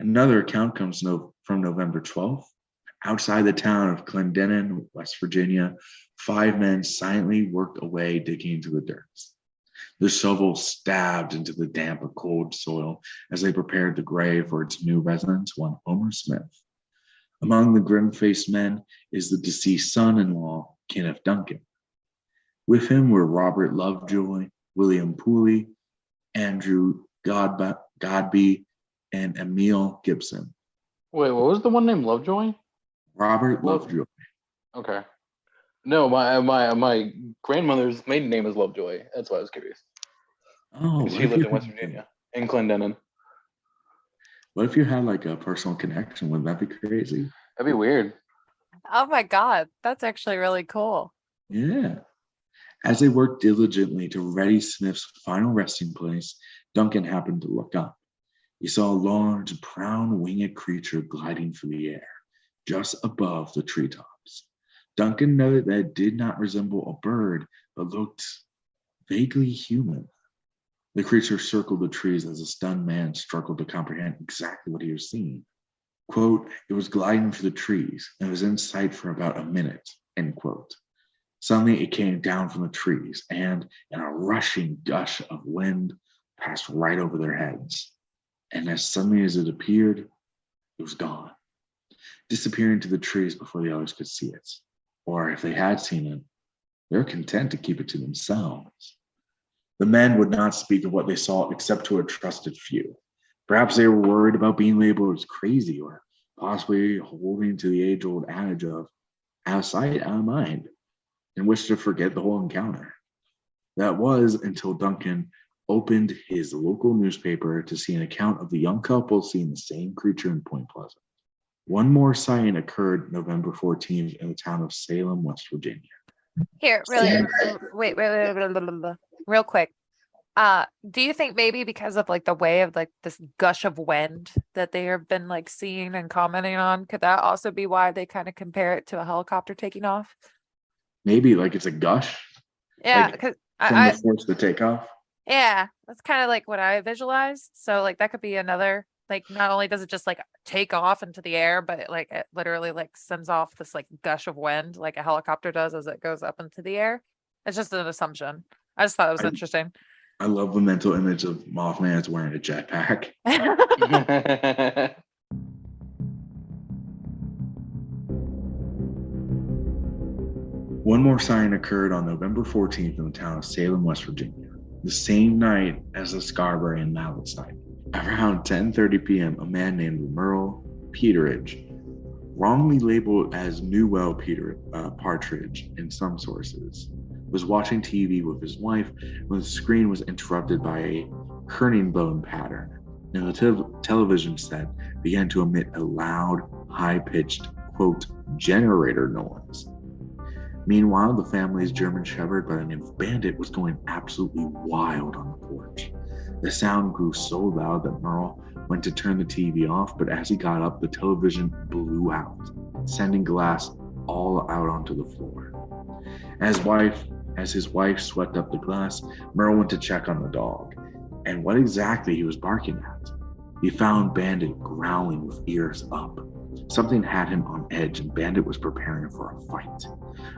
Another account comes from November 12th. Outside the town of Clendenin, West Virginia, 5 men silently worked away digging into the dirt. The shovel stabbed into the damp, cold soil as they prepared the grave for its new resident, one Homer Smith. Among the grim-faced men is the deceased son-in-law, Kenneth Duncan. With him were Robert Lovejoy, William Pooley, Andrew Godby, and Emil Gibson. Wait, what was the one named Lovejoy? Robert Lovejoy. Okay. No, my grandmother's maiden name is Lovejoy. That's why I was curious. Oh, Because she lived in West Virginia, in Clendenin. What if you had like a personal connection? Wouldn't that be crazy? That'd be weird. Oh my God, that's actually really cool. Yeah. As they worked diligently to ready Smith's final resting place, Duncan happened to look up. He saw a large, brown winged creature gliding through the air, just above the treetops. Duncan noted that it did not resemble a bird, but looked vaguely human. The creature circled the trees as a stunned man struggled to comprehend exactly what he was seeing. Quote, it was gliding through the trees and was in sight for about a minute, end quote. Suddenly it came down from the trees and, in a rushing gush of wind, passed right over their heads. And as suddenly as it appeared, it was gone, disappearing into the trees before the others could see it. Or if they had seen it, they were content to keep it to themselves. The men would not speak of what they saw except to a trusted few. Perhaps they were worried about being labeled as crazy or possibly holding to the age-old adage of out of sight, out of mind, and wished to forget the whole encounter. That was until Duncan opened his local newspaper to see an account of the young couple seeing the same creature in Point Pleasant. One more sighting occurred November 14th in the town of Salem, West Virginia. Here, really, wait, real quick. Do you think maybe because of like the way of like this gush of wind that they have been like seeing and commenting on, could that also be why they kind of compare it to a helicopter taking off? Maybe like it's a gush. Yeah, like, because from the force to take off. Yeah, that's kind of like what I visualize. So like that could be another, like not only does it just like take off into the air, but like it literally like sends off this like gush of wind like a helicopter does as it goes up into the air. It's just an assumption. I just thought it was interesting. I love the mental image of Mothman as wearing a jetpack. One more sighting occurred on November 14th in the town of Salem, West Virginia, the same night as the Scarberry and Mallet sighting. Around 10:30 p.m., a man named Merle Peteridge, wrongly labeled as Newell Partridge in some sources, was watching TV with his wife when the screen was interrupted by a herringbone pattern, and the television set began to emit a loud, high-pitched, quote, generator noise. Meanwhile, the family's German Shepherd by the name of Bandit was going absolutely wild on the porch. The sound grew so loud that Merle went to turn the TV off, but as he got up, the television blew out, sending glass all out onto the floor. As his wife swept up the glass, Merle went to check on the dog, and what exactly he was barking at. He found Bandit growling with ears up. Something had him on edge, and Bandit was preparing for a fight.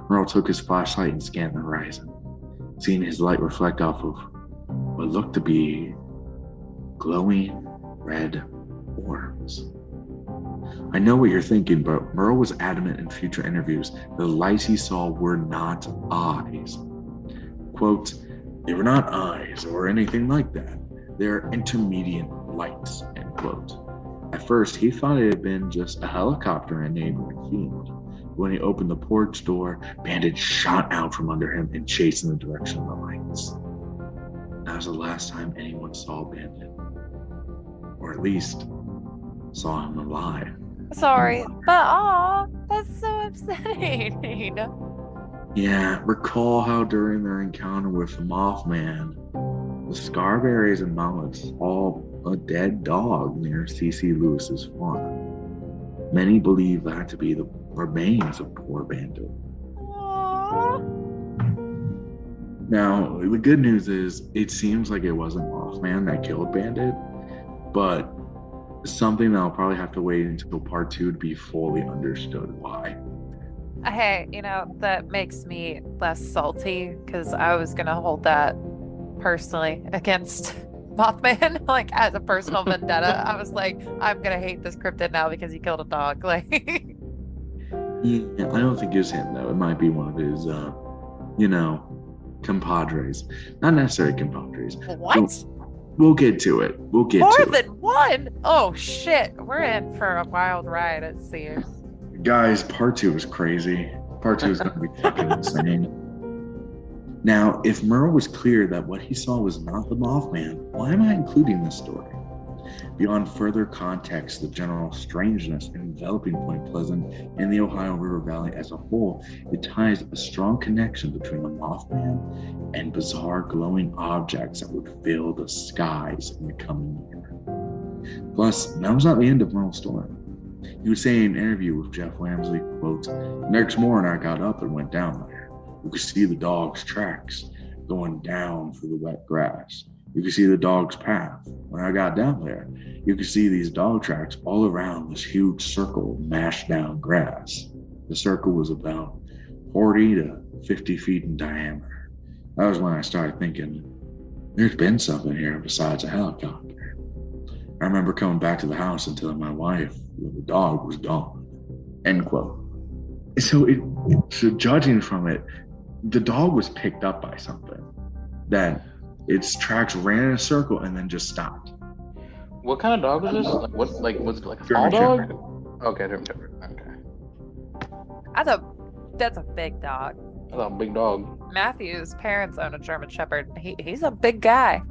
Merle took his flashlight and scanned the horizon, seeing his light reflect off of what looked to be glowing red orbs. I know what you're thinking, but Merle was adamant in future interviews that the lights he saw were not eyes. Quote, they were not eyes or anything like that. They're intermediate lights, end quote. At first, he thought it had been just a helicopter in a neighboring field. When he opened the porch door, Bandit shot out from under him and chased in the direction of the lights. That was the last time anyone saw Bandit. Or at least, saw him alive. Sorry, but that's so upsetting. Yeah, recall how during their encounter with the Mothman, the Scarberries and Mullets saw a dead dog near C.C. Lewis's farm. Many believe that to be the remains of poor Bandit. Aww. Now, the good news is it seems like it wasn't Mothman that killed Bandit, but something that I'll probably have to wait until part 2 to be fully understood why. Hey, that makes me less salty because I was going to hold that personally against Mothman, like as a personal vendetta. I was like, I'm going to hate this cryptid now because he killed a dog. Like, yeah, I don't think it was him though. It might be one of his, compadres. Not necessarily compadres. What? We'll get to it. More than one? Oh, shit. We're in for a wild ride, it seems. Guys, part 2 is crazy. Part 2 is going to be fucking insane. Now, if Merle was clear that what he saw was not the Mothman, why am I including this story? Beyond further context, the general strangeness enveloping Point Pleasant and the Ohio River Valley as a whole, it ties a strong connection between the Mothman and bizarre glowing objects that would fill the skies in the coming year. Plus, that was not the end of Merle's story. He would say in an interview with Jeff Wamsley, quote, "Next morning I got up and went down there. You could see the dog's tracks going down through the wet grass. You could see the dog's path. When I got down there, you could see these dog tracks all around this huge circle of mashed down grass. The circle was about 40 to 50 feet in diameter. That was when I started thinking, there's been something here besides a helicopter. I remember coming back to the house and telling my wife that the dog was gone." End quote. So judging from it, the dog was picked up by something. That its tracks ran in a circle and then just stopped. What kind of dog was this? Was it like a small dog? Okay, German Shepherd. Okay. That's a big dog. That's a big dog. Matthew's parents own a German Shepherd. He's a big guy.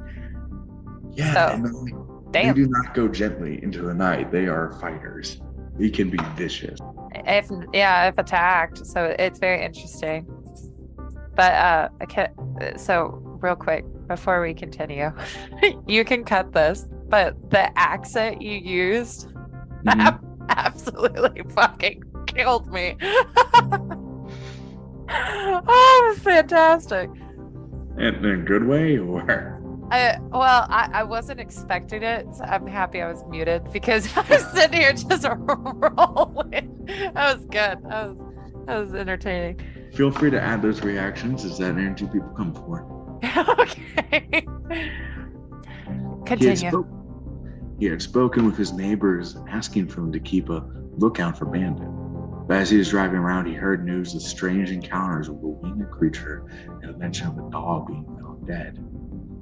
Yeah, so, they do not go gently into the night. They are fighters. They can be vicious. If attacked. So it's very interesting. But so real quick before we continue, you can cut this, but the accent you used absolutely fucking killed me. Oh, fantastic. In a good way, or? I wasn't expecting it. So I'm happy I was muted because I was sitting here just rolling. That was good. That was entertaining. Feel free to add those reactions. Is that energy people come for? Okay. Continue. He had spoken with his neighbors, asking for them to keep a lookout for bandit. But as he was driving around, he heard news of strange encounters with a winged creature and a mention of a dog being found dead.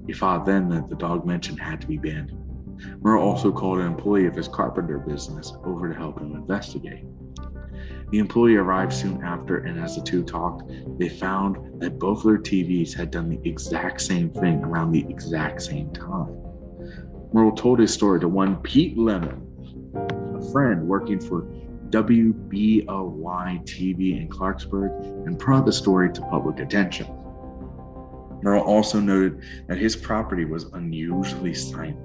He thought then that the dog mentioned had to be bandit. Merle also called an employee of his carpenter business over to help him investigate. The employee arrived soon after, and as the two talked, they found that both of their TVs had done the exact same thing around the exact same time. Merle told his story to one Pete Lemon, a friend working for WBOY TV in Clarksburg, and brought the story to public attention. Merle also noted that his property was unusually silent.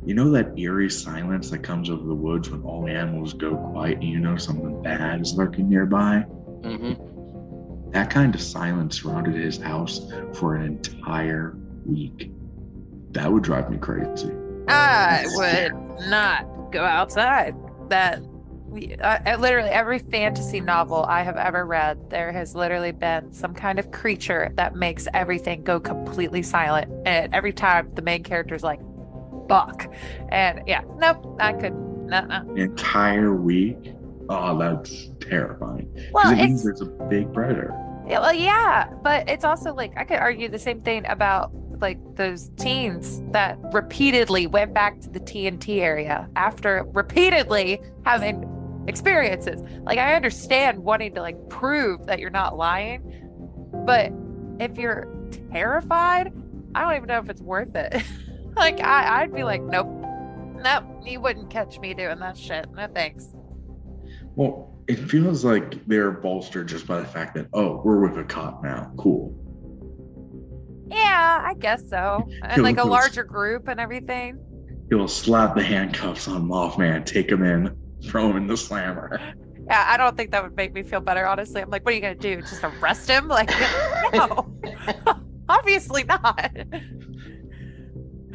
You know that eerie silence that comes over the woods when all the animals go quiet and you know something bad is lurking nearby? Mm-hmm. That kind of silence surrounded his house for an entire week. That would drive me crazy. I would not go outside. Literally every fantasy novel I have ever read, there has literally been some kind of creature that makes everything go completely silent. And every time the main character's like, buck. And yeah, nope, I couldn't. No. An entire week? Oh, that's terrifying. Well, it means there's a big predator. Yeah, but it's also like, I could argue the same thing about like those teens that repeatedly went back to the TNT area after repeatedly having experiences. Like, I understand wanting to like prove that you're not lying, but if you're terrified, I don't even know if it's worth it. Like, I'd be like, nope, you wouldn't catch me doing that shit. No thanks. Well, it feels like they're bolstered just by the fact that, oh, we're with a cop now. Cool. Yeah, I guess so. And like a larger group and everything. He'll slap the handcuffs on Mothman, take him in, throw him in the slammer. Yeah, I don't think that would make me feel better, honestly. I'm like, what are you going to do? Just arrest him? Like, no. Obviously not.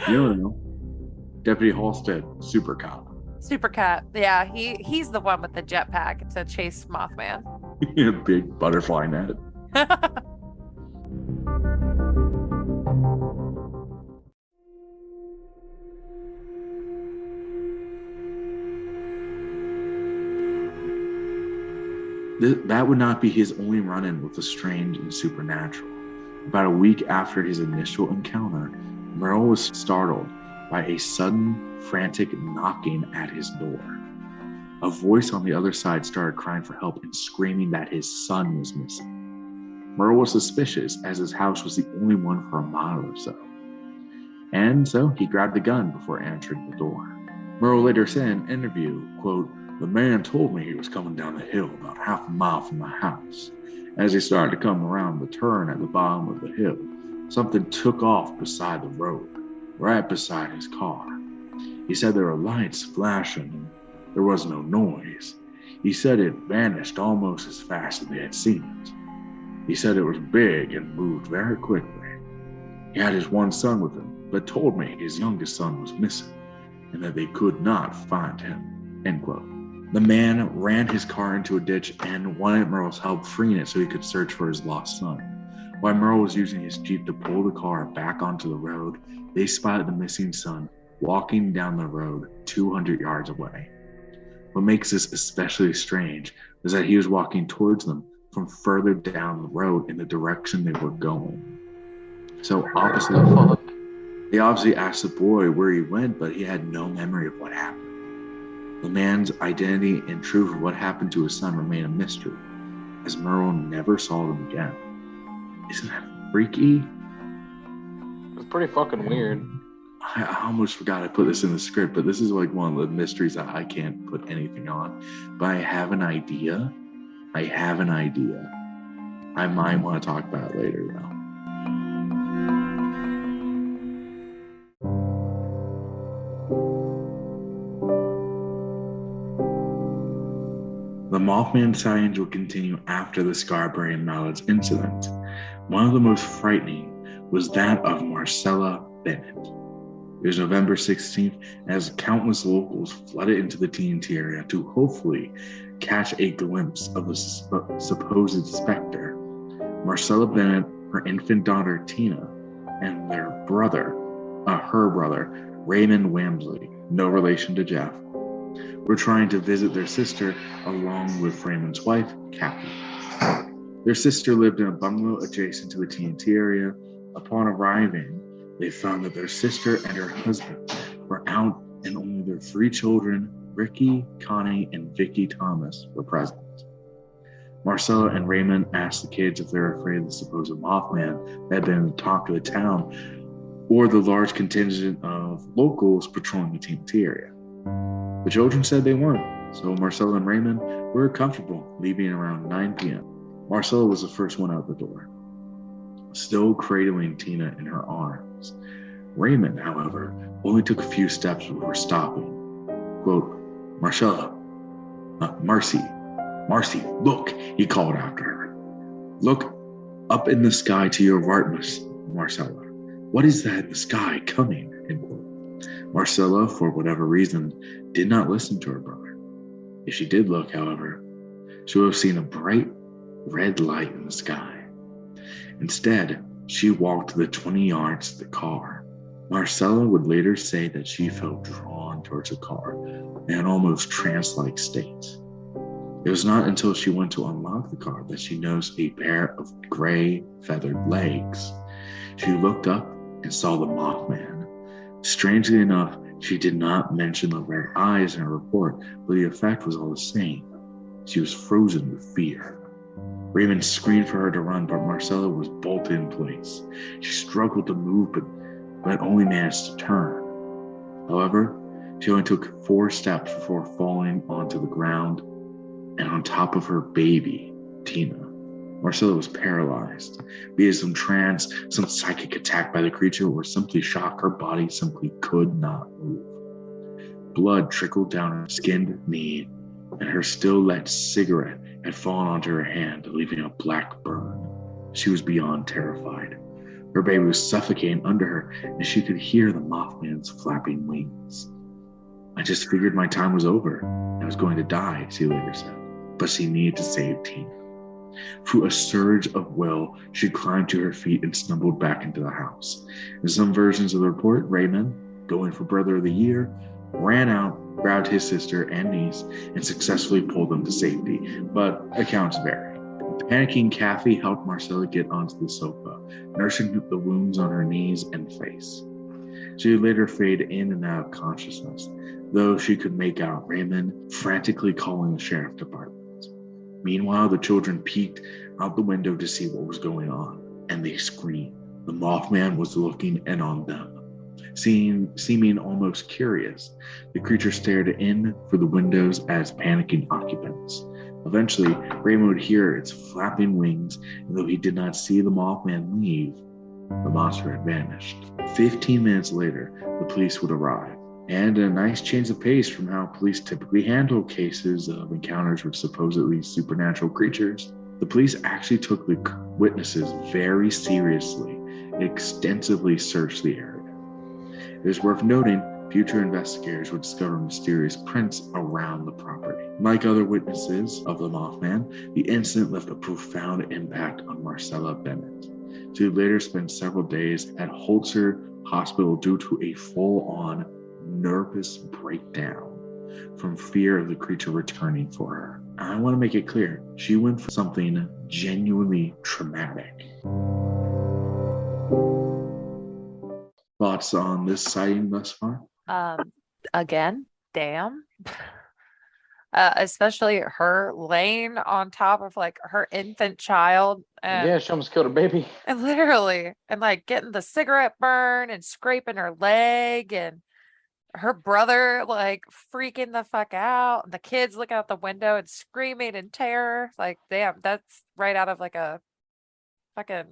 You don't know. Deputy Halstead, super cop. Super cat. Yeah, he's the one with the jetpack to chase Mothman. Big butterfly net. That would not be his only run-in with the strange and supernatural. About a week after his initial encounter, Merle was startled by a sudden, frantic knocking at his door. A voice on the other side started crying for help and screaming that his son was missing. Merle was suspicious, as his house was the only one for a mile or so. And so he grabbed the gun before answering the door. Merle later said in an interview, quote, "The man told me he was coming down the hill about half a mile from my house. As he started to come around the turn at the bottom of the hill, something took off beside the road, right beside his car. He said there were lights flashing and there was no noise. He said it vanished almost as fast as they had seen it. He said it was big and moved very quickly. He had his one son with him, but told me his youngest son was missing and that they could not find him." End quote. The man ran his car into a ditch and wanted Merle's help freeing it so he could search for his lost son. While Merle was using his Jeep to pull the car back onto the road, they spotted the missing son walking down the road 200 yards away. What makes this especially strange is that he was walking towards them from further down the road in the direction they were going. So they obviously asked the boy where he went, but he had no memory of what happened. The man's identity and truth of what happened to his son remain a mystery, as Merle never saw them again. Isn't that freaky? It's pretty fucking weird. I almost forgot I put this in the script, but this is like one of the mysteries that I can't put anything on. But I have an idea. I might want to talk about it later, though. The Mothman sightings would continue after the Scarberry and Mallards incident. One of the most frightening was that of Marcella Bennett. It was November 16th, as countless locals flooded into the TNT area to hopefully catch a glimpse of a supposed specter. Marcella Bennett, her infant daughter Tina, and her brother, Raymond Wamsley, no relation to Jeff, were trying to visit their sister along with Raymond's wife, Kathy. Their sister lived in a bungalow adjacent to the TNT area. Upon arriving, they found that their sister and her husband were out and only their 3 children, Ricky, Connie, and Vicky Thomas, were present. Marcella and Raymond asked the kids if they were afraid of the supposed Mothman that had been the talk of the town or the large contingent of locals patrolling the TNT area. The children said they weren't, so Marcella and Raymond were comfortable leaving around 9 p.m. Marcella was the first one out the door, still cradling Tina in her arms. Raymond, however, only took a few steps before stopping. Quote, Marcy, look, he called after her. Look up in the sky to your right, Marcella. What is that in the sky coming? End quote. Marcella, for whatever reason, did not listen to her brother. If she did look, however, she would have seen a bright red light in the sky. Instead, she walked the 20 yards to the car. Marcella would later say that she felt drawn towards the car in an almost trance-like state. It was not until she went to unlock the car that she noticed a pair of gray feathered legs. She looked up and saw the Mothman. Strangely enough, she did not mention the red eyes in her report, but the effect was all the same. She was frozen with fear. Raymond screamed for her to run, but Marcella was bolted in place. She struggled to move, but only managed to turn. However, she only took 4 steps before falling onto the ground and on top of her baby, Tina. Marcella was paralyzed. Be it some trance, some psychic attack by the creature, or simply shock, her body simply could not move. Blood trickled down her skinned knee, and her still lit cigarette had fallen onto her hand, leaving a black burn. She was beyond terrified. Her baby was suffocating under her, and she could hear the Mothman's flapping wings. I just figured my time was over. I was going to die, she later said, but she needed to save Tina. Through a surge of will, she climbed to her feet and stumbled back into the house. In some versions of the report, Raymond, going for Brother of the Year, ran out, grabbed his sister and niece, and successfully pulled them to safety, but accounts vary. Panicking Kathy helped Marcella get onto the sofa, nursing the wounds on her knees and face. She would later fade in and out of consciousness, though she could make out Raymond frantically calling the sheriff department. Meanwhile, the children peeked out the window to see what was going on, and they screamed. The Mothman was looking in on them. Seeming almost curious, the creature stared in for the windows as panicking occupants. Eventually, Raymond would hear its flapping wings, and though he did not see the Mothman leave, the monster had vanished. 15 minutes later, the police would arrive. And a nice change of pace from how police typically handle cases of encounters with supposedly supernatural creatures. The police actually took the witnesses very seriously and extensively searched the area. It is worth noting, future investigators would discover mysterious prints around the property. Like other witnesses of the Mothman, the incident left a profound impact on Marcella Bennett. She would later spend several days at Holzer Hospital due to a full-on nervous breakdown from fear of the creature returning for her. I want to make it clear, she went for something genuinely traumatic. Thoughts on this sighting thus far? Again, damn. Especially her laying on top of like her infant child. And, yeah, she almost killed her baby. And literally, and like getting the cigarette burn and scraping her leg, and her brother like freaking the fuck out, and the kids looking out the window and screaming in terror. Like, damn, that's right out of like a fucking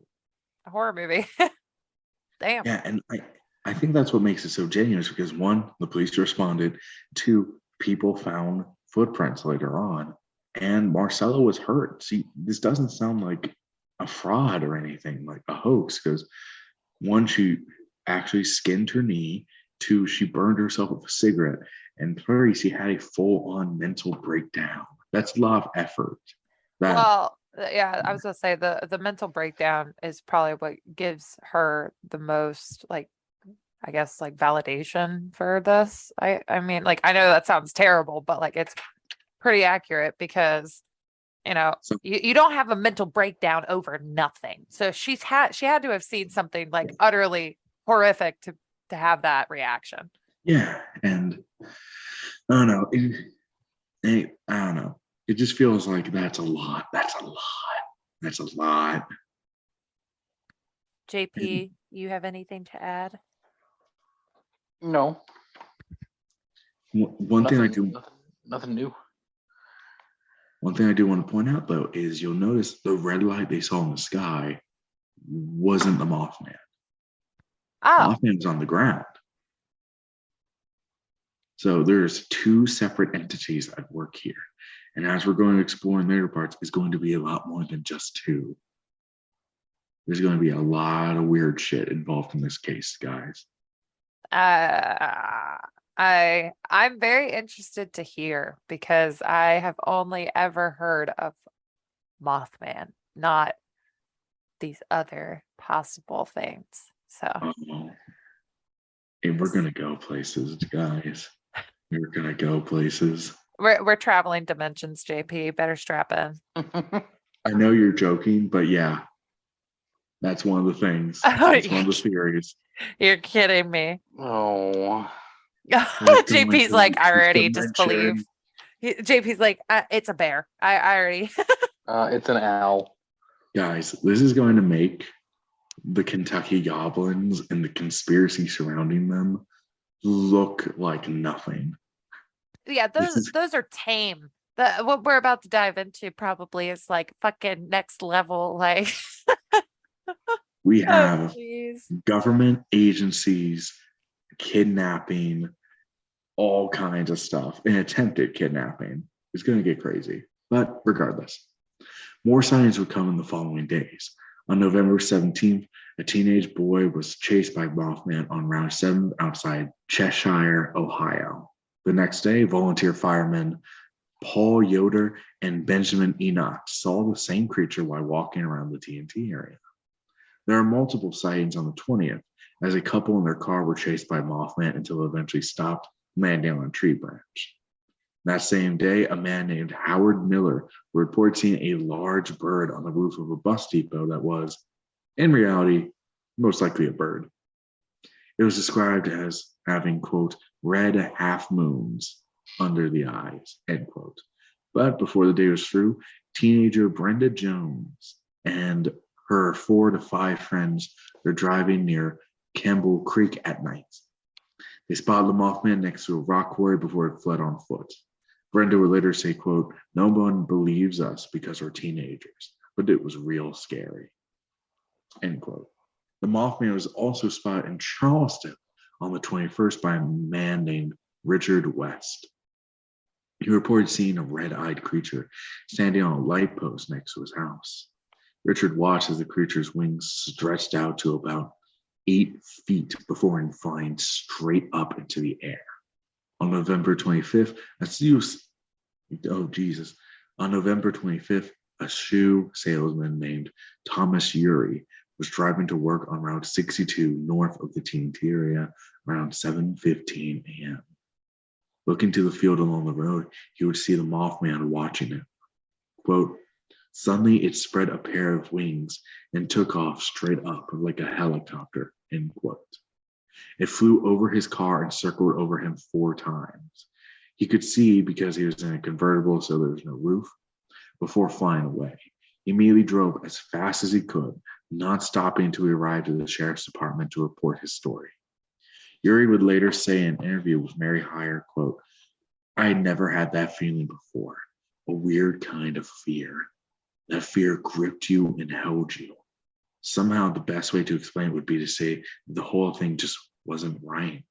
horror movie. Damn. Yeah, and I think that's what makes it so genuine, is because one, the police responded, two, people found footprints later on, and Marcella was hurt. See, this doesn't sound like a fraud or anything, like a hoax, because one, she actually skinned her knee, two, she burned herself with a cigarette, and three, she had a full-on mental breakdown. That's a lot of effort. Well, yeah, I was gonna say the mental breakdown is probably what gives her the most, like, I guess, like validation for this. I mean, like, I know that sounds terrible, but like it's pretty accurate, because you don't have a mental breakdown over nothing. So she had to have seen something like utterly horrific to have that reaction. Yeah, and I don't know. I don't know. It just feels like that's a lot. That's a lot. JP, you have anything to add? No. One thing I do. Nothing new. One thing I do want to point out, though, is you'll notice the red light they saw in the sky wasn't the Mothman. Oh. Mothman's on the ground. So there's two separate entities at work here. And as we're going to explore in later parts, it's going to be a lot more than just two. There's going to be a lot of weird shit involved in this case, guys. I'm very interested to hear, because I have only ever heard of Mothman, not these other possible things. So and we're gonna go places, guys. We're gonna go places. We're traveling dimensions, JP. Better strap in. I know you're joking, but yeah, that's one of the things. That's one of the theories. You're kidding me. Oh. JP's like, I already disbelieve. JP's like, it's a bear. I already. It's an owl. Guys, this is going to make the Kentucky Goblins and the conspiracy surrounding them look like nothing. Yeah, those are tame. What we're about to dive into probably is like fucking next level. Like, we have government agencies kidnapping, all kinds of stuff, and attempted kidnapping. It's going to get crazy. But regardless, more sightings would come in the following days. On November 17th, a teenage boy was chased by Mothman on Route 7 outside Cheshire, Ohio. The next day, volunteer firemen Paul Yoder and Benjamin Enoch saw the same creature while walking around the TNT area. There are multiple sightings on the 20th, as a couple in their car were chased by Mothman until it eventually stopped, landing on a tree branch. That same day, a man named Howard Miller reported seeing a large bird on the roof of a bus depot that was, in reality, most likely a bird. It was described as having, quote, red half moons under the eyes, end quote. But before the day was through, teenager Brenda Jones and her 4 to 5 friends were driving near Campbell Creek at night. They spotted the Mothman next to a rock quarry before it fled on foot. Brenda would later say, quote, "No one believes us because we're teenagers, but it was real scary," end quote. The Mothman was also spotted in Charleston on the 21st by a man named Richard West. He reported seeing a red-eyed creature standing on a light post next to his house. Richard watched as the creature's wings stretched out to about 8 feet before flying straight up into the air. On November 25th, on November 25th, a shoe salesman named Thomas Urey was driving to work on Route 62 north of the TNT area around 7:15 a.m. Looking to the field along the road, he would see the Mothman watching him. Quote, "Suddenly it spread a pair of wings and took off straight up like a helicopter," end quote. It flew over his car and circled over him 4 times. He could see because he was in a convertible, so there was no roof, before flying away. He immediately drove as fast as he could, not stopping until he arrived at the sheriff's department to report his story. Urey would later say in an interview with Mary Hyre, quote, "I had never had that feeling before, a weird kind of fear. That fear gripped you and held you. Somehow the best way to explain it would be to say the whole thing just wasn't right.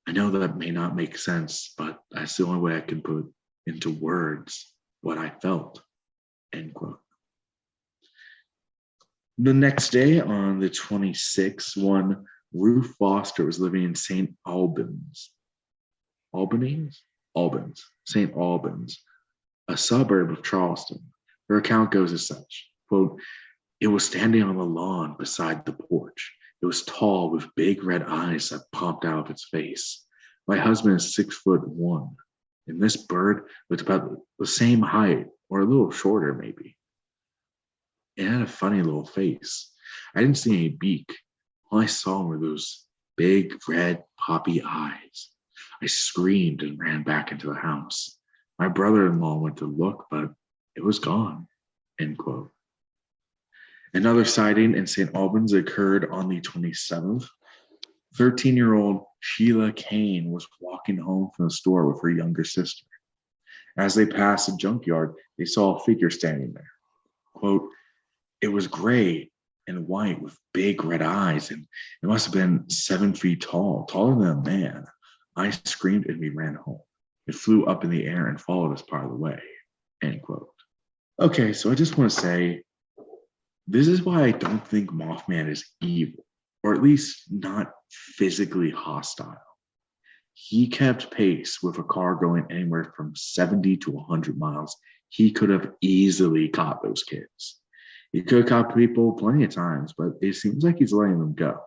I know that may not make sense, but that's the only way I can put into words what I felt," end quote. The next day, on the 26th, one Ruth Foster was living in St. Albans, St. Albans, a suburb of Charleston. Her account goes as such, quote, "It was standing on the lawn beside the porch. It was tall with big red eyes that popped out of its face. My husband is 6'1", and this bird was about the same height or a little shorter maybe. It had a funny little face. I didn't see any beak. All I saw were those big red poppy eyes. I screamed and ran back into the house. My brother-in-law went to look, but it was gone," end quote. Another sighting in St. Albans occurred on the 27th. 13-year-old Sheila Kane was walking home from the store with her younger sister. As they passed a junkyard, they saw a figure standing there. Quote, "It was gray and white with big red eyes, and it must have been 7 feet tall, taller than a man. I screamed and we ran home. It flew up in the air and followed us part of the way," end quote. Okay, so I just want to say, this is why I don't think Mothman is evil, or at least not physically hostile. He kept pace with a car going anywhere from 70 to 100 miles. He could have easily caught those kids. He could have caught people plenty of times, but it seems like he's letting them go.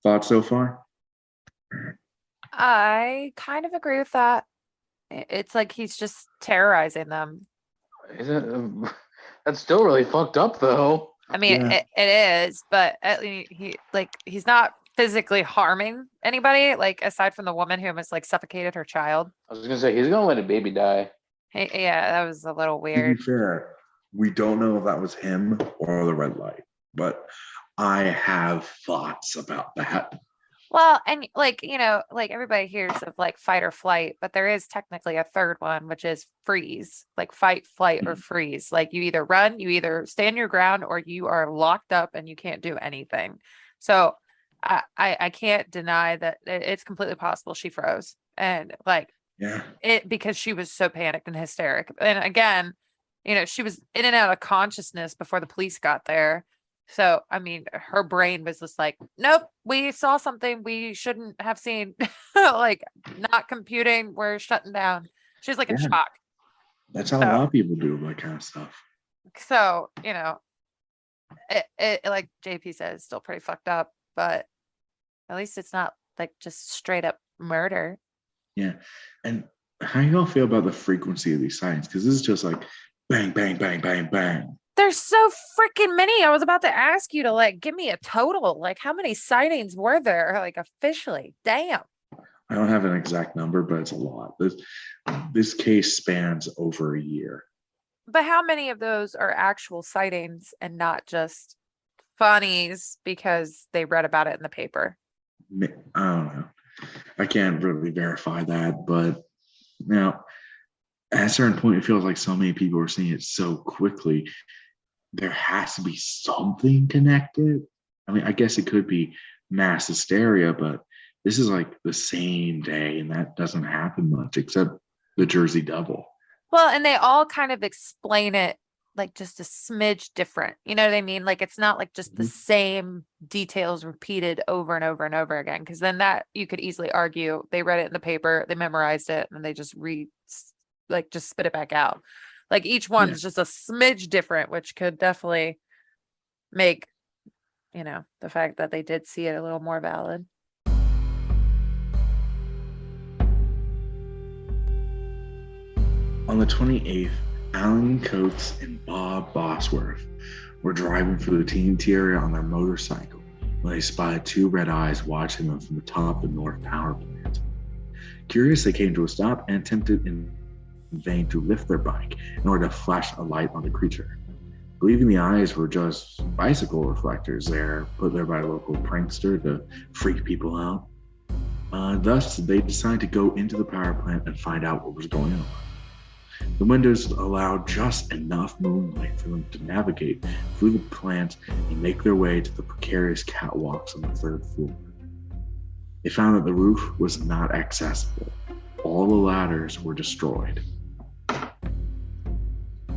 Thoughts so far? I kind of agree with that. It's like he's just terrorizing them. That's still really fucked up, though. I mean, Yeah. it is, but at least he's not physically harming anybody, like aside from the woman who almost like suffocated her child. I was gonna say he's gonna let a baby die. Yeah, that was a little To weird. be fair, we don't know if that was him or the red light, but I have thoughts about that. Well, and like, like everybody hears of like fight or flight, but there is technically a third one, which is freeze, like fight, flight, or freeze. Like you either run, you either stand your ground, or you are locked up and you can't do anything. So I can't deny that it's completely possible she froze, and like because she was so panicked and hysteric. And again, she was in and out of consciousness before the police got there. So, I mean, her brain was just like, nope, we saw something we shouldn't have seen. Like, not computing, we're shutting down. She was like in shock. That's how a lot of people do that kind of stuff. So, it like JP said, it's still pretty fucked up, but at least it's not like just straight up murder. Yeah. And how do y'all feel about the frequency of these sightings? Because this is just like bang, bang, bang, bang, bang. There's so freaking many. I was about to ask you to like give me a total. Like, how many sightings were there? Like officially? Damn. I don't have an exact number, but it's a lot. This case spans over a year. But how many of those are actual sightings and not just funnies because they read about it in the paper? I don't know. I can't really verify that, but now at a certain point, it feels like so many people are seeing it so quickly. There has to be something connected. I mean, I guess it could be mass hysteria, but this is like the same day, and that doesn't happen much except the Jersey Devil. Well, and they all kind of explain it like just a smidge different. You know what I mean? Like it's not like just the same details repeated over and over and over again. Because then that you could easily argue they read it in the paper, they memorized it, and they just just spit it back out. Like each one's just a smidge different, which could definitely make, the fact that they did see it a little more valid. On the 28th, Alan Coates and Bob Bosworth were driving through the TNT area on their motorcycle when they spotted two red eyes watching them from the top of the North Power Plant. Curious, they came to a stop and attempted in vain to lift their bike in order to flash a light on the creature. Believing the eyes were just bicycle reflectors there put there by a local prankster to freak people out. Thus, they decided to go into the power plant and find out what was going on. The windows allowed just enough moonlight for them to navigate through the plant and make their way to the precarious catwalks on the third floor. They found that the roof was not accessible. All the ladders were destroyed.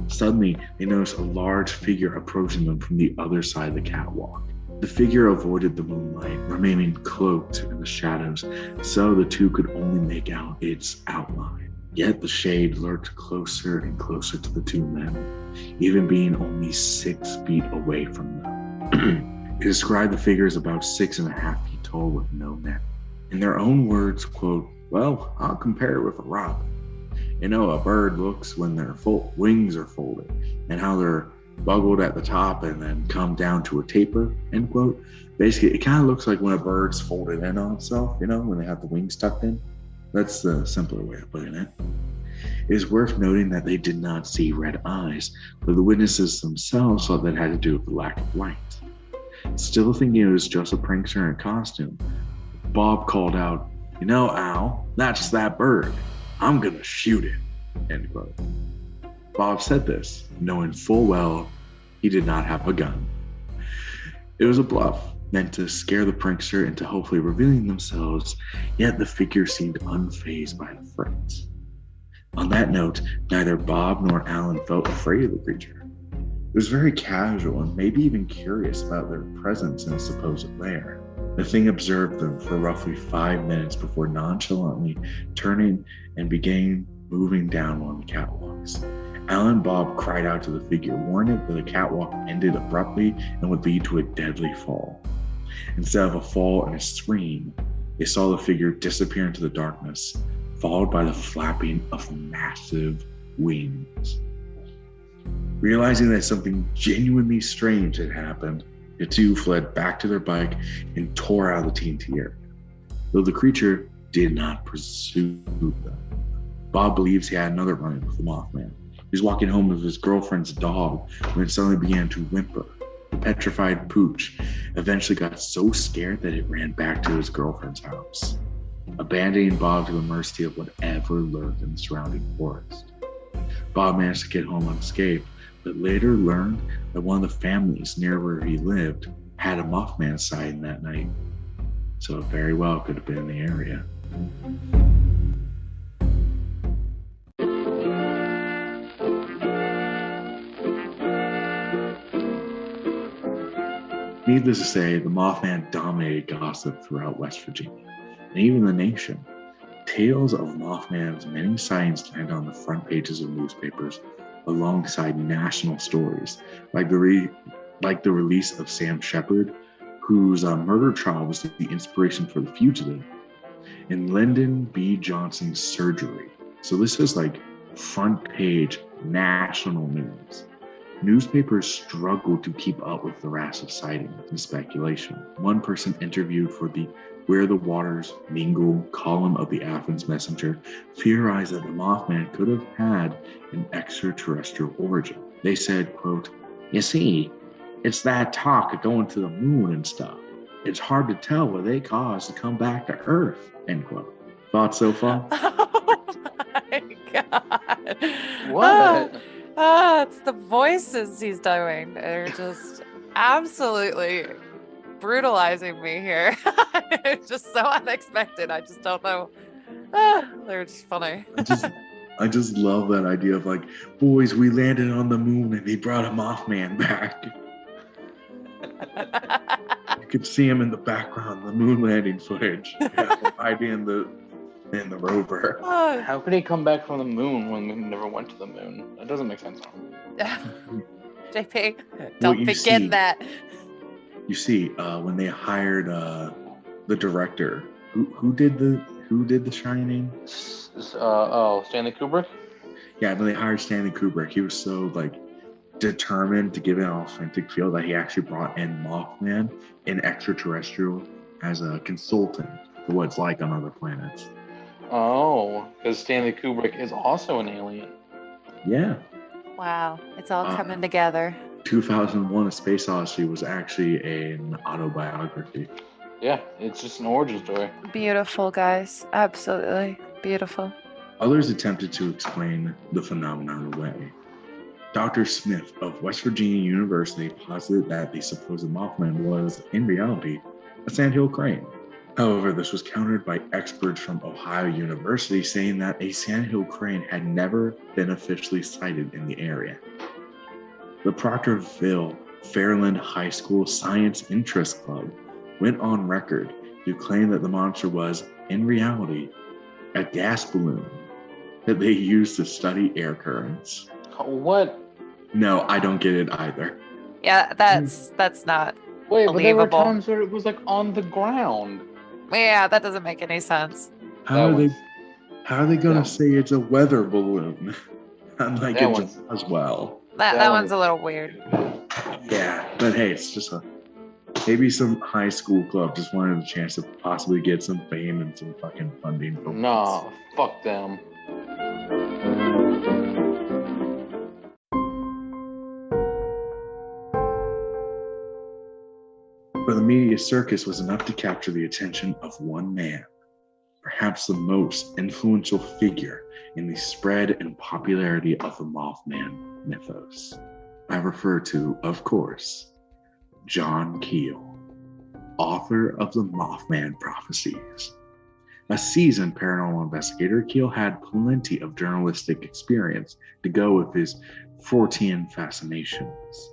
Suddenly, they noticed a large figure approaching them from the other side of the catwalk. The figure avoided the moonlight, remaining cloaked in the shadows, so the two could only make out its outline. Yet the shade lurked closer and closer to the two men, even being only 6 feet away from them. It described the figure as about 6.5 feet tall with no neck. In their own words, quote, "Well, I'll compare it with a robin. A bird looks when their wings are folded, and how they're buggled at the top and then come down to a taper," end quote. Basically, it kind of looks like when a bird's folded in on itself, when they have the wings tucked in. That's the simpler way of putting it. It is worth noting that they did not see red eyes, but the witnesses themselves thought that had to do with the lack of light. Still thinking it was just a prankster in a costume, Bob called out, "Al, that's that bird. I'm gonna shoot it," end quote. Bob said this, knowing full well he did not have a gun. It was a bluff, meant to scare the prankster into hopefully revealing themselves, yet the figure seemed unfazed by the threat. On that note, neither Bob nor Alan felt afraid of the creature. It was very casual and maybe even curious about their presence in a supposed lair. The thing observed them for roughly 5 minutes before nonchalantly turning and began moving down one of the catwalks. Alan and Bob cried out to the figure, warning it that the catwalk ended abruptly and would lead to a deadly fall. Instead of a fall and a scream, they saw the figure disappear into the darkness, followed by the flapping of massive wings. Realizing that something genuinely strange had happened, the two fled back to their bike and tore out of the TNT area. Though the creature did not pursue them. Bob believes he had another run-in with the Mothman. He was walking home with his girlfriend's dog when it suddenly began to whimper. The petrified pooch eventually got so scared that it ran back to his girlfriend's house, abandoning Bob to the mercy of whatever lurked in the surrounding forest. Bob managed to get home unscathed, but later learned that one of the families near where he lived had a Mothman sighting that night. So it very well could have been in the area. Needless to say, the Mothman dominated gossip throughout West Virginia, and even the nation. Tales of Mothman's many sightings land on the front pages of newspapers, alongside national stories, like the release of Sam Shepard, whose murder trial was the inspiration for The Fugitive, and Lyndon B. Johnson's surgery. So this is like front page national news. Newspapers struggled to keep up with the rash of sightings and speculation. One person interviewed for the Where the Waters Mingle column of the Athens Messenger theorized that the Mothman could have had an extraterrestrial origin. They said, quote, "You see, it's that talk of going to the moon and stuff. It's hard to tell what they caused to come back to Earth," end quote. Thoughts so far? Oh my God. What? It's the voices he's doing. They're just absolutely brutalizing me here. It's just so unexpected. I just don't know. They're just funny. I just love that idea of like, boys, we landed on the moon and they brought a Mothman back. You could see him in the background, the moon landing footage, hiding in the rover. How could he come back from the moon when we never went to the moon? That doesn't make sense. JP, don't begin that. You see, when they hired the director, who did The Shining? Stanley Kubrick. Yeah, when they hired Stanley Kubrick, he was so like determined to give it an authentic feel that he actually brought in Mothman, an extraterrestrial, as a consultant for what it's like on other planets. Oh, because Stanley Kubrick is also an alien. Yeah. Wow, it's all coming together. 2001: A Space Odyssey was actually an autobiography. Yeah, it's just an origin story. Beautiful, guys. Absolutely beautiful. Others attempted to explain the phenomenon away. Dr. Smith of West Virginia University posited that the supposed Mothman was, in reality, a sandhill crane. However, this was countered by experts from Ohio University saying that a sandhill crane had never been officially sighted in the area. The Proctorville Fairland High School Science Interest Club went on record to claim that the monster was, in reality, a gas balloon that they used to study air currents. What? No, I don't get it either. Yeah, that's not Wait, but there were believable. times where it was like on the ground. Yeah, that doesn't make any sense. How are they gonna say it's a weather balloon? Unlike it just as well. That one's a little weird. Yeah, but hey, it's just maybe some high school club just wanted a chance to possibly get some fame and some fucking funding. Nah, fuck them. But the media circus was enough to capture the attention of one man, perhaps the most influential figure in the spread and popularity of the Mothman mythos. I refer to, of course, John Keel, author of the Mothman Prophecies. A seasoned paranormal investigator, Keel had plenty of journalistic experience to go with his Fortean fascinations.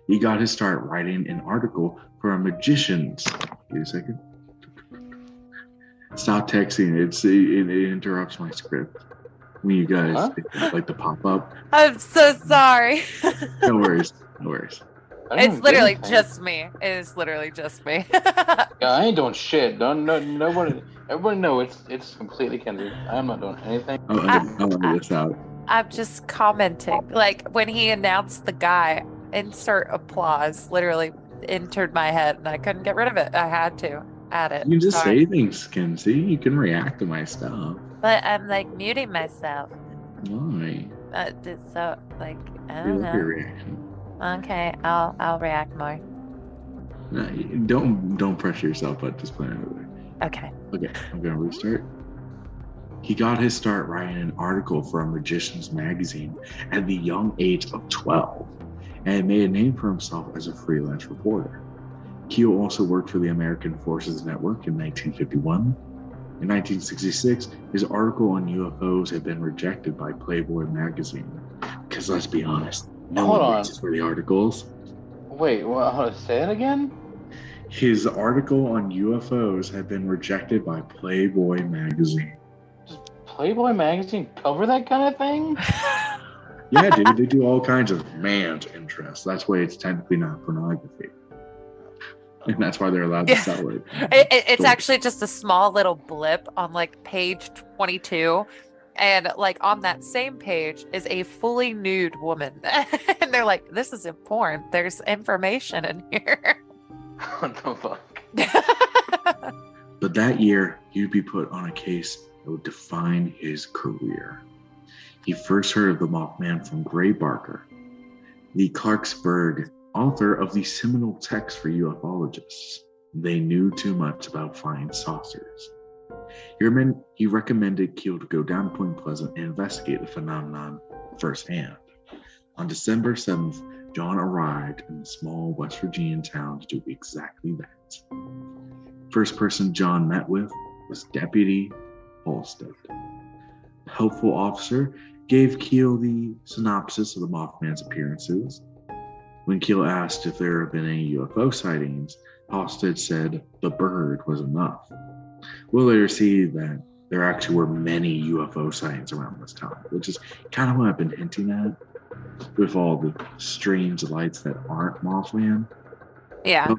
He got his start writing an article for a magician's. Wait a second. Stop texting. It interrupts my script. When you guys like to pop up. I'm so sorry. No worries. It's literally just me. It is literally just me. Yeah, I ain't doing shit. Nobody. Everybody know it's completely Kendrick. I'm not doing anything. I'll edit this out. I'm just commenting. Like when he announced the guy, insert applause literally entered my head and I couldn't get rid of it. I had to add it. You can just say things, Kenzie. You can react to my stuff. But I'm like muting myself. Why? So like I You don't love know. your reaction. Okay, I'll react more. No, don't pressure yourself, but just play it over there. Okay. Okay, I'm gonna restart. He got his start writing an article for a magician's magazine at the young age of 12 and made a name for himself as a freelance reporter. Keel also worked for the American Forces Network in 1951. In 1966, his article on UFOs had been rejected by Playboy magazine. Because let's be honest, no one reaches for the articles. Wait, say it again? His article on UFOs had been rejected by Playboy magazine. Does Playboy magazine cover that kind of thing? Yeah, dude, they do all kinds of man's interests. That's why it's technically not pornography. And that's why they're allowed to sell it. It's actually just a small little blip on like page 22. And like on that same page is a fully nude woman. And they're like, this is important. There's information in here. What the fuck? But that year, he'd be put on a case that would define his career. He first heard of the Mothman from Gray Barker, the Clarksburg author of the seminal text for ufologists. They knew too much about flying saucers. He recommended Keel to go down to Point Pleasant and investigate the phenomenon firsthand. On December 7th, John arrived in the small West Virginian town to do exactly that. First person John met with was Deputy Halstead. The helpful officer gave Keel the synopsis of the Mothman's appearances. When Keel asked if there had been any UFO sightings, Halstead said the bird was enough. We'll later see that there actually were many UFO sightings around this time, which is kind of what I've been hinting at with all the strange lights that aren't Mothman. Yeah.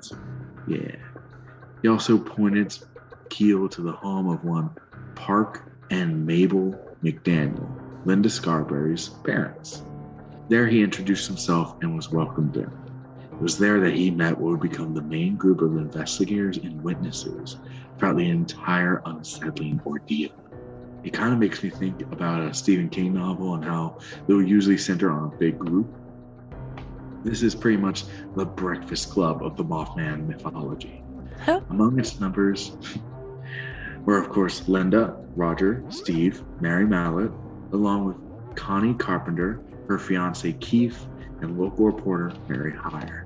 Yeah. He also pointed Keel to the home of one Park and Mabel McDaniel, Linda Scarberry's parents. There he introduced himself and was welcomed in. It was there that he met what would become the main group of investigators and witnesses throughout the entire unsettling ordeal. It kind of makes me think about a Stephen King novel and how they would usually center on a big group. This is pretty much the Breakfast Club of the Mothman mythology. Huh? Among its members were, of course, Linda, Roger, Steve, Mary Mallett, along with Connie Carpenter, her fiance Keith, and local reporter Mary Hyre.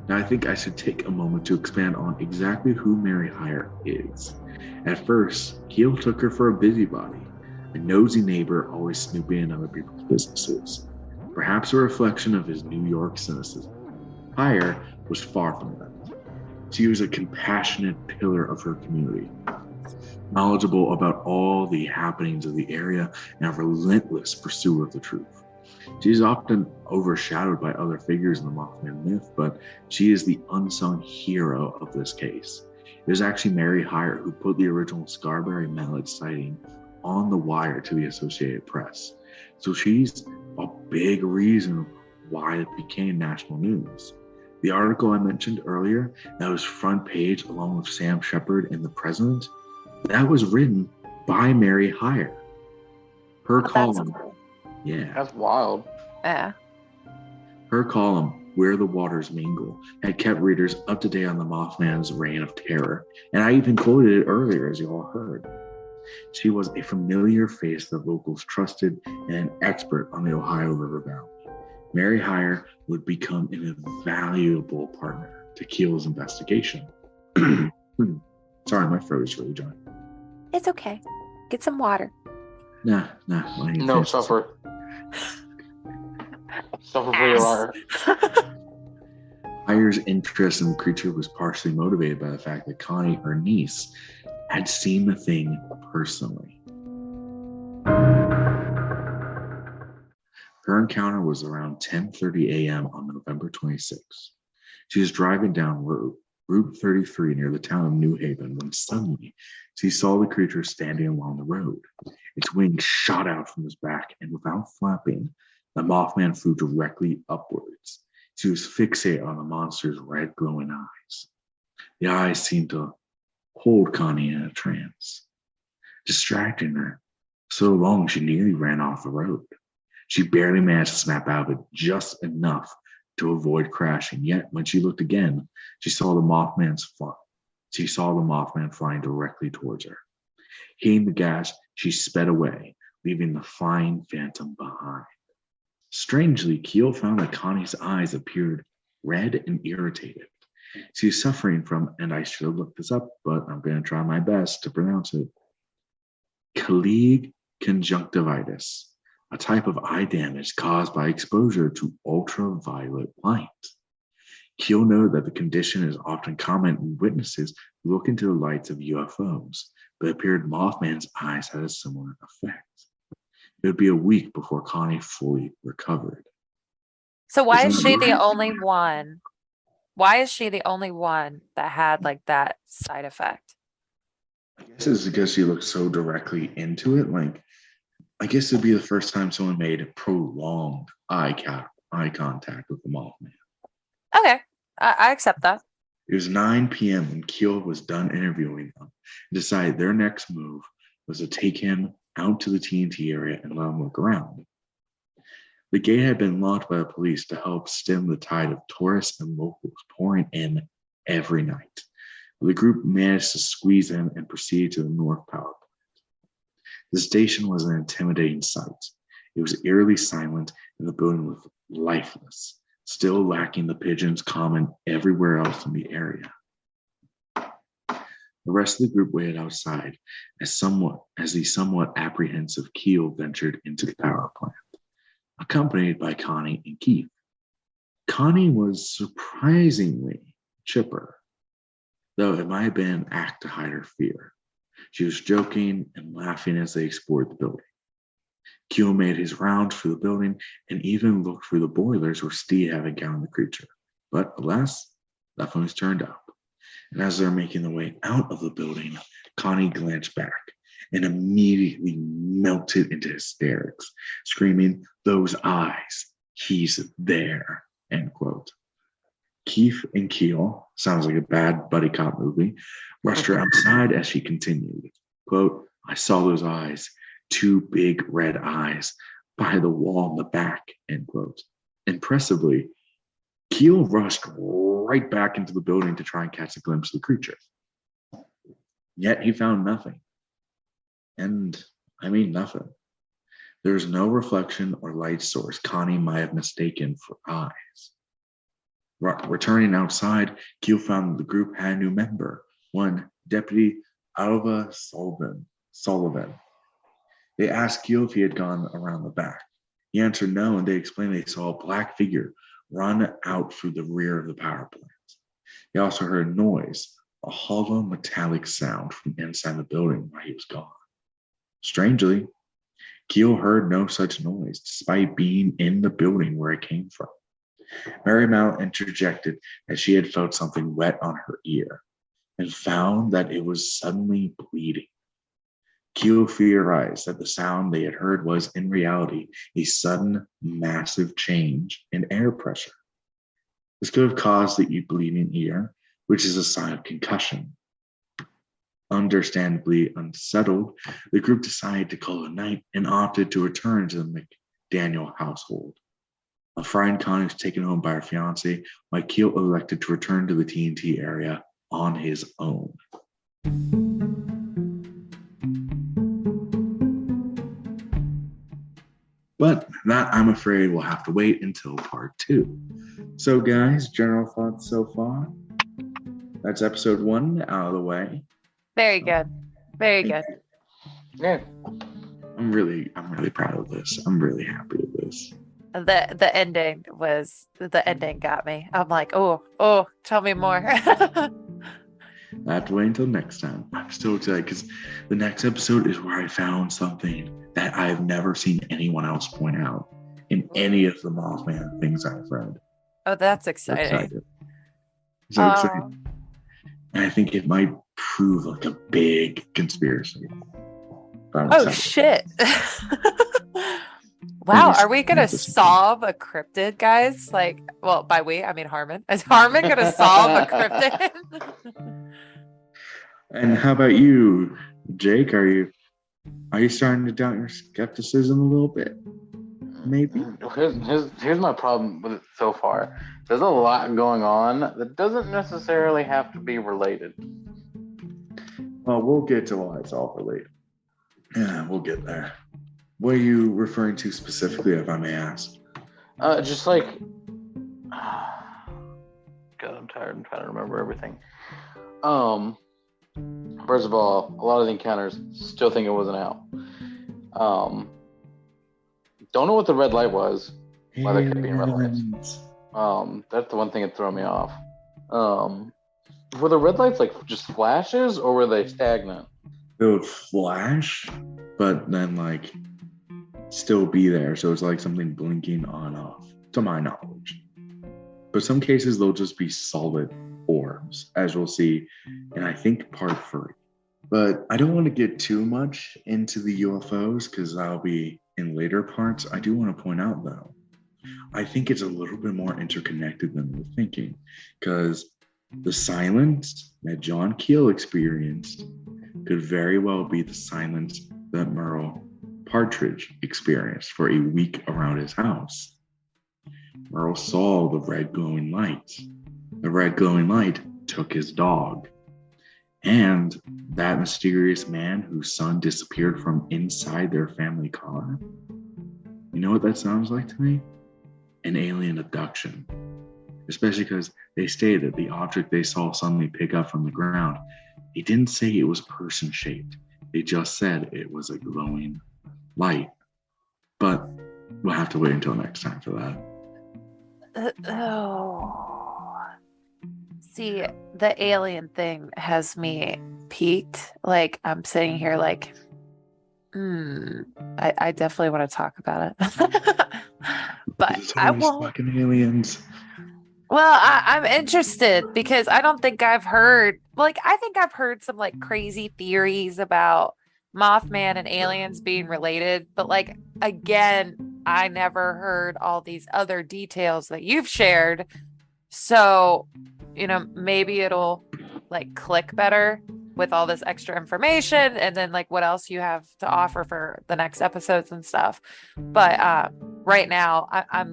Now, I think I should take a moment to expand on exactly who Mary Hyre is. At first, Keel took her for a busybody, a nosy neighbor always snooping in other people's businesses, perhaps a reflection of his New York cynicism. Hyre was far from that. She was a compassionate pillar of her community, knowledgeable about all the happenings of the area and a relentless pursuer of the truth. She is often overshadowed by other figures in the Mothman myth, but she is the unsung hero of this case. It was actually Mary Hyre who put the original Scarberry Mallet sighting on the wire to the Associated Press. So she's a big reason why it became national news. The article I mentioned earlier, that was front page along with Sam Shepard and the president, that was written by Mary Hyre. Her column. Cool. Yeah. That's wild. Yeah. Her column, Where the Waters Mingle, had kept readers up to date on the Mothman's reign of terror, and I even quoted it earlier, as you all heard. She was a familiar face that locals trusted and an expert on the Ohio River Valley. Mary Hyre would become an invaluable partner to Keel's investigation. Sorry, my throat is really dry. It's okay. Get some water. Nah. No, suffer. Suffer for your art. Hyre's interest in the creature was partially motivated by the fact that Connie, her niece, had seen the thing personally. Her encounter was around 10:30 a.m. on November 26th. She was driving down Route 33 near the town of New Haven when suddenly she saw the creature standing along the road. Its wings shot out from his back, and without flapping, the Mothman flew directly upwards. She was fixated on the monster's red glowing eyes. The eyes seemed to hold Connie in a trance, distracting her so long she nearly ran off the road. She barely managed to snap out of it just enough to avoid crashing. Yet, when she looked again, she saw the Mothman flying directly towards her. Hitting the gas, she sped away, leaving the flying phantom behind. Strangely, Keel found that Connie's eyes appeared red and irritated. She was suffering from, and I should have looked this up, but I'm going to try my best to pronounce it, Colleague conjunctivitis, a type of eye damage caused by exposure to ultraviolet light. Keel noted that the condition is often common when witnesses look into the lights of UFOs, but it appeared Mothman's eyes had a similar effect. It would be a week before Connie fully recovered. So why is she the only one? Why is she the only one that had like that side effect? I guess it's because she looked so directly into it. Like, I guess it would be the first time someone made prolonged eye contact with the Mothman. Okay, I accept that. It was 9 p.m. when Keel was done interviewing them and decided their next move was to take him out to the TNT area and let him look around. The gate had been locked by the police to help stem the tide of tourists and locals pouring in every night. The group managed to squeeze in and proceed to the North Power Plant. The station was an intimidating sight. It was eerily silent and the building was lifeless, still lacking the pigeons common everywhere else in the area. The rest of the group waited outside as the somewhat apprehensive Keel ventured into the power plant, accompanied by Connie and Keith. Connie was surprisingly chipper, though it might have been an act to hide her fear. She was joking and laughing as they explored the building. Keel made his rounds through the building and even looked through the boilers where Steve had encountered the creature. But alas, nothing was turned up. And as they're making their way out of the building, Connie glanced back and immediately melted into hysterics, screaming, "Those eyes, he's there," end quote. Keith and Keel, sounds like a bad buddy cop movie, rushed her outside as she continued, quote, "I saw those eyes, two big red eyes by the wall in the back," end quote. Impressively, Keel rushed right back into the building to try and catch a glimpse of the creature. Yet he found nothing. And I mean nothing. There was no reflection or light source Connie might have mistaken for eyes. Returning outside, Keel found that the group had a new member, one Deputy Alva Sullivan. They asked Keel if he had gone around the back. He answered no, and they explained they saw a black figure run out through the rear of the power plant. They also heard a noise, a hollow metallic sound from inside the building while he was gone. Strangely, Keel heard no such noise despite being in the building where it came from. Marymount interjected that she had felt something wet on her ear and found that it was suddenly bleeding. Keel theorized that the sound they had heard was, in reality, a sudden, massive change in air pressure. This could have caused the bleeding ear, which is a sign of concussion. Understandably unsettled, the group decided to call it a night and opted to return to the McDaniel household. A friend Connie was taken home by her fiance, while Keel elected to return to the TNT area on his own. But that, I'm afraid, will have to wait until part 2. So, guys, general thoughts so far? That's episode 1 out of the way. Very good. Very good. Yeah. I'm really proud of this. I'm really happy with this. The ending got me. I'm like, oh, tell me more. I have to wait until next time. I'm still excited because the next episode is where I found something that I've never seen anyone else point out in any of the Mothman things I've read. Oh, that's exciting. So excited. And I think it might prove like a big conspiracy. Oh, shit. Wow, are we going to solve a cryptid, guys? Like, well, by we, I mean Harmon. Is Harmon going to solve a cryptid? And how about you, Jake? Are you starting to doubt your skepticism a little bit? Maybe. Here's my problem with it so far. There's a lot going on that doesn't necessarily have to be related. Well, we'll get to why it's all related. Yeah, we'll get there. What are you referring to specifically, if I may ask? Just like, God, I'm tired. I'm trying to remember everything. First of all, a lot of the encounters still think it was an owl. Don't know what the red light was. Why there could be red lights. That's the one thing that threw me off. Were the red lights like just flashes or were they stagnant? They would flash, but then like still be there. So it's like something blinking on and off, to my knowledge. But some cases they'll just be solid orbs, as we'll see in I think part 3. But I don't want to get too much into the UFOs because that'll be in later parts. I do want to point out, though, I think it's a little bit more interconnected than we're thinking, because the silence that John Keel experienced could very well be the silence that Merle Partridge experienced for a week around his house. Merle saw the red glowing light. The red glowing light took his dog. And that mysterious man whose son disappeared from inside their family car. You know what that sounds like to me? An alien abduction. Especially because they stated that the object they saw suddenly pick up from the ground, they didn't say it was person-shaped. They just said it was a glowing light. But we'll have to wait until next time for that. See, the alien thing has me peaked. Like, I'm sitting here like, I definitely want to talk about it. But It's I always won't. fucking aliens. Well, I'm interested because I don't think I've heard, like, I think I've heard some like crazy theories about Mothman and aliens being related. But like, again, I never heard all these other details that you've shared. So, maybe it'll like click better with all this extra information and then like what else you have to offer for the next episodes and stuff. But right now I'm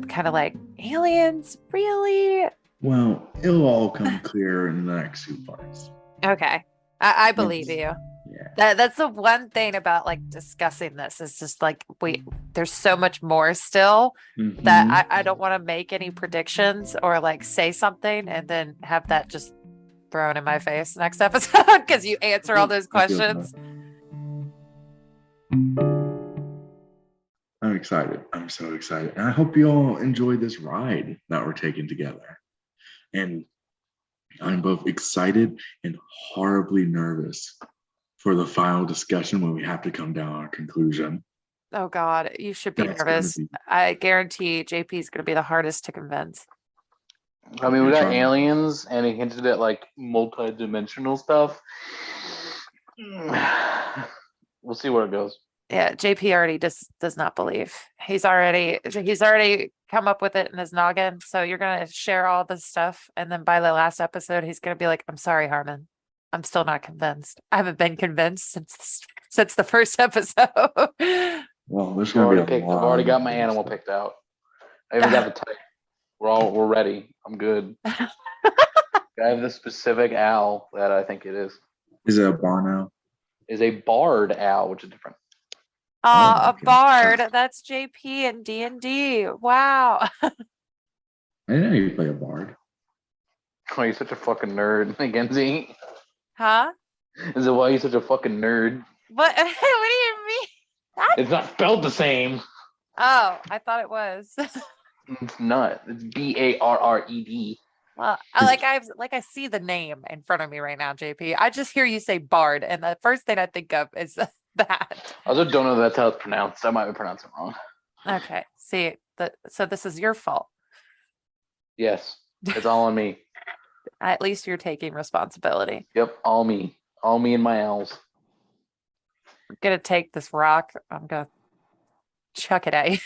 kind of like, aliens, really? Well, it'll all come clear in the next two parts. Okay. I believe you. Yeah. That's the one thing about like discussing this is just like there's so much more still that I don't want to make any predictions or like say something and then have that just thrown in my face next episode because you answer all those questions. I'm excited. I'm so excited. And I hope you all enjoy this ride that we're taking together. And I'm both excited and horribly nervous for the final discussion when we have to come down to our conclusion. Oh God, you should be That's nervous. I guarantee JP is going to be the hardest to convince. I mean, we got aliens, and he hinted at like multi-dimensional stuff. We'll see where it goes. Yeah, JP already does not believe. He's already come up with it in his noggin. So you're gonna share all this stuff, and then by the last episode, he's gonna be like, "I'm sorry, Harmon. I'm still not convinced. I haven't been convinced since the first episode." Well, there's I've already got my animal picked out. I even got the type. We're ready. I'm good. I have the specific owl that I think it is. Is it a barn owl? Is a barred owl, which is different. A bard. That's JP and D&D. Wow. I didn't know you play a bard. Oh, you're such a fucking nerd, Mackenzie. Huh? Is it why you're such a fucking nerd? What do you mean? It's not spelled the same. Oh, I thought it was. It's not. It's Barred. Well, I see the name in front of me right now, JP. I just hear you say bard, and the first thing I think of is that. I also don't know that's how it's pronounced. I might be pronouncing it wrong. Okay. See, so this is your fault. Yes, it's all on me. At least you're taking responsibility. Yep, all me. All me and my owls. I'm gonna take this rock. I'm gonna chuck it at you.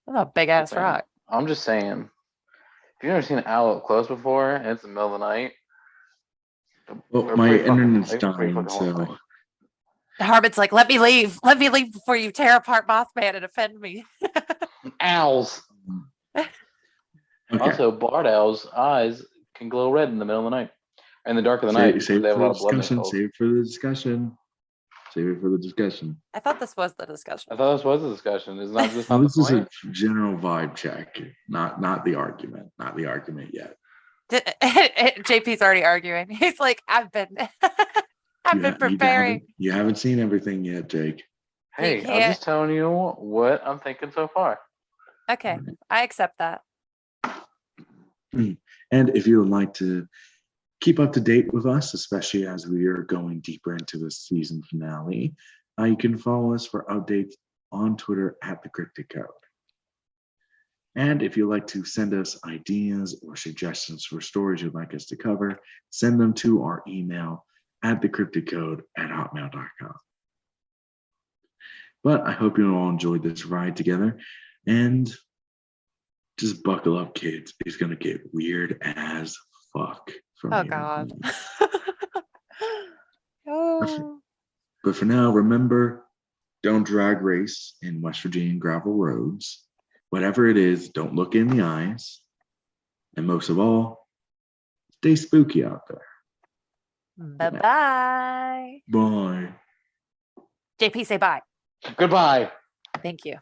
That's a big ass rock. I'm just saying. If you've never seen an owl up close before and it's the middle of the night. Well, my internet's dying, so. Harmon's like, let me leave. Let me leave before you tear apart Mothman and offend me. Owls. Okay. Also, barred owls' eyes can glow red in the middle of the night. Or in the dark of the night. Save it for the discussion. Save it for the discussion. I thought this was the discussion. I thought this was the discussion. Is not this? This is a general vibe check, not the argument. Not the argument yet. JP's already arguing. He's like, I've been preparing. You haven't seen everything yet, Jake. Hey, I'm just telling you what I'm thinking so far. Okay, I accept that. And if you would like to keep up to date with us, especially as we are going deeper into the season finale, you can follow us for updates on Twitter at the Cryptid Code. And if you'd like to send us ideas or suggestions for stories you'd like us to cover, send them to our email at thecryptidcode@hotmail.com. But I hope you all enjoyed this ride together, and just buckle up, kids. It's going to get weird as fuck from Oh here. God. Oh. But for now, remember, don't drag race in West Virginia gravel roads. Whatever it is, don't look in the eyes. And most of all, stay spooky out there. Bye-bye. Bye. JP, say bye. Goodbye. Thank you.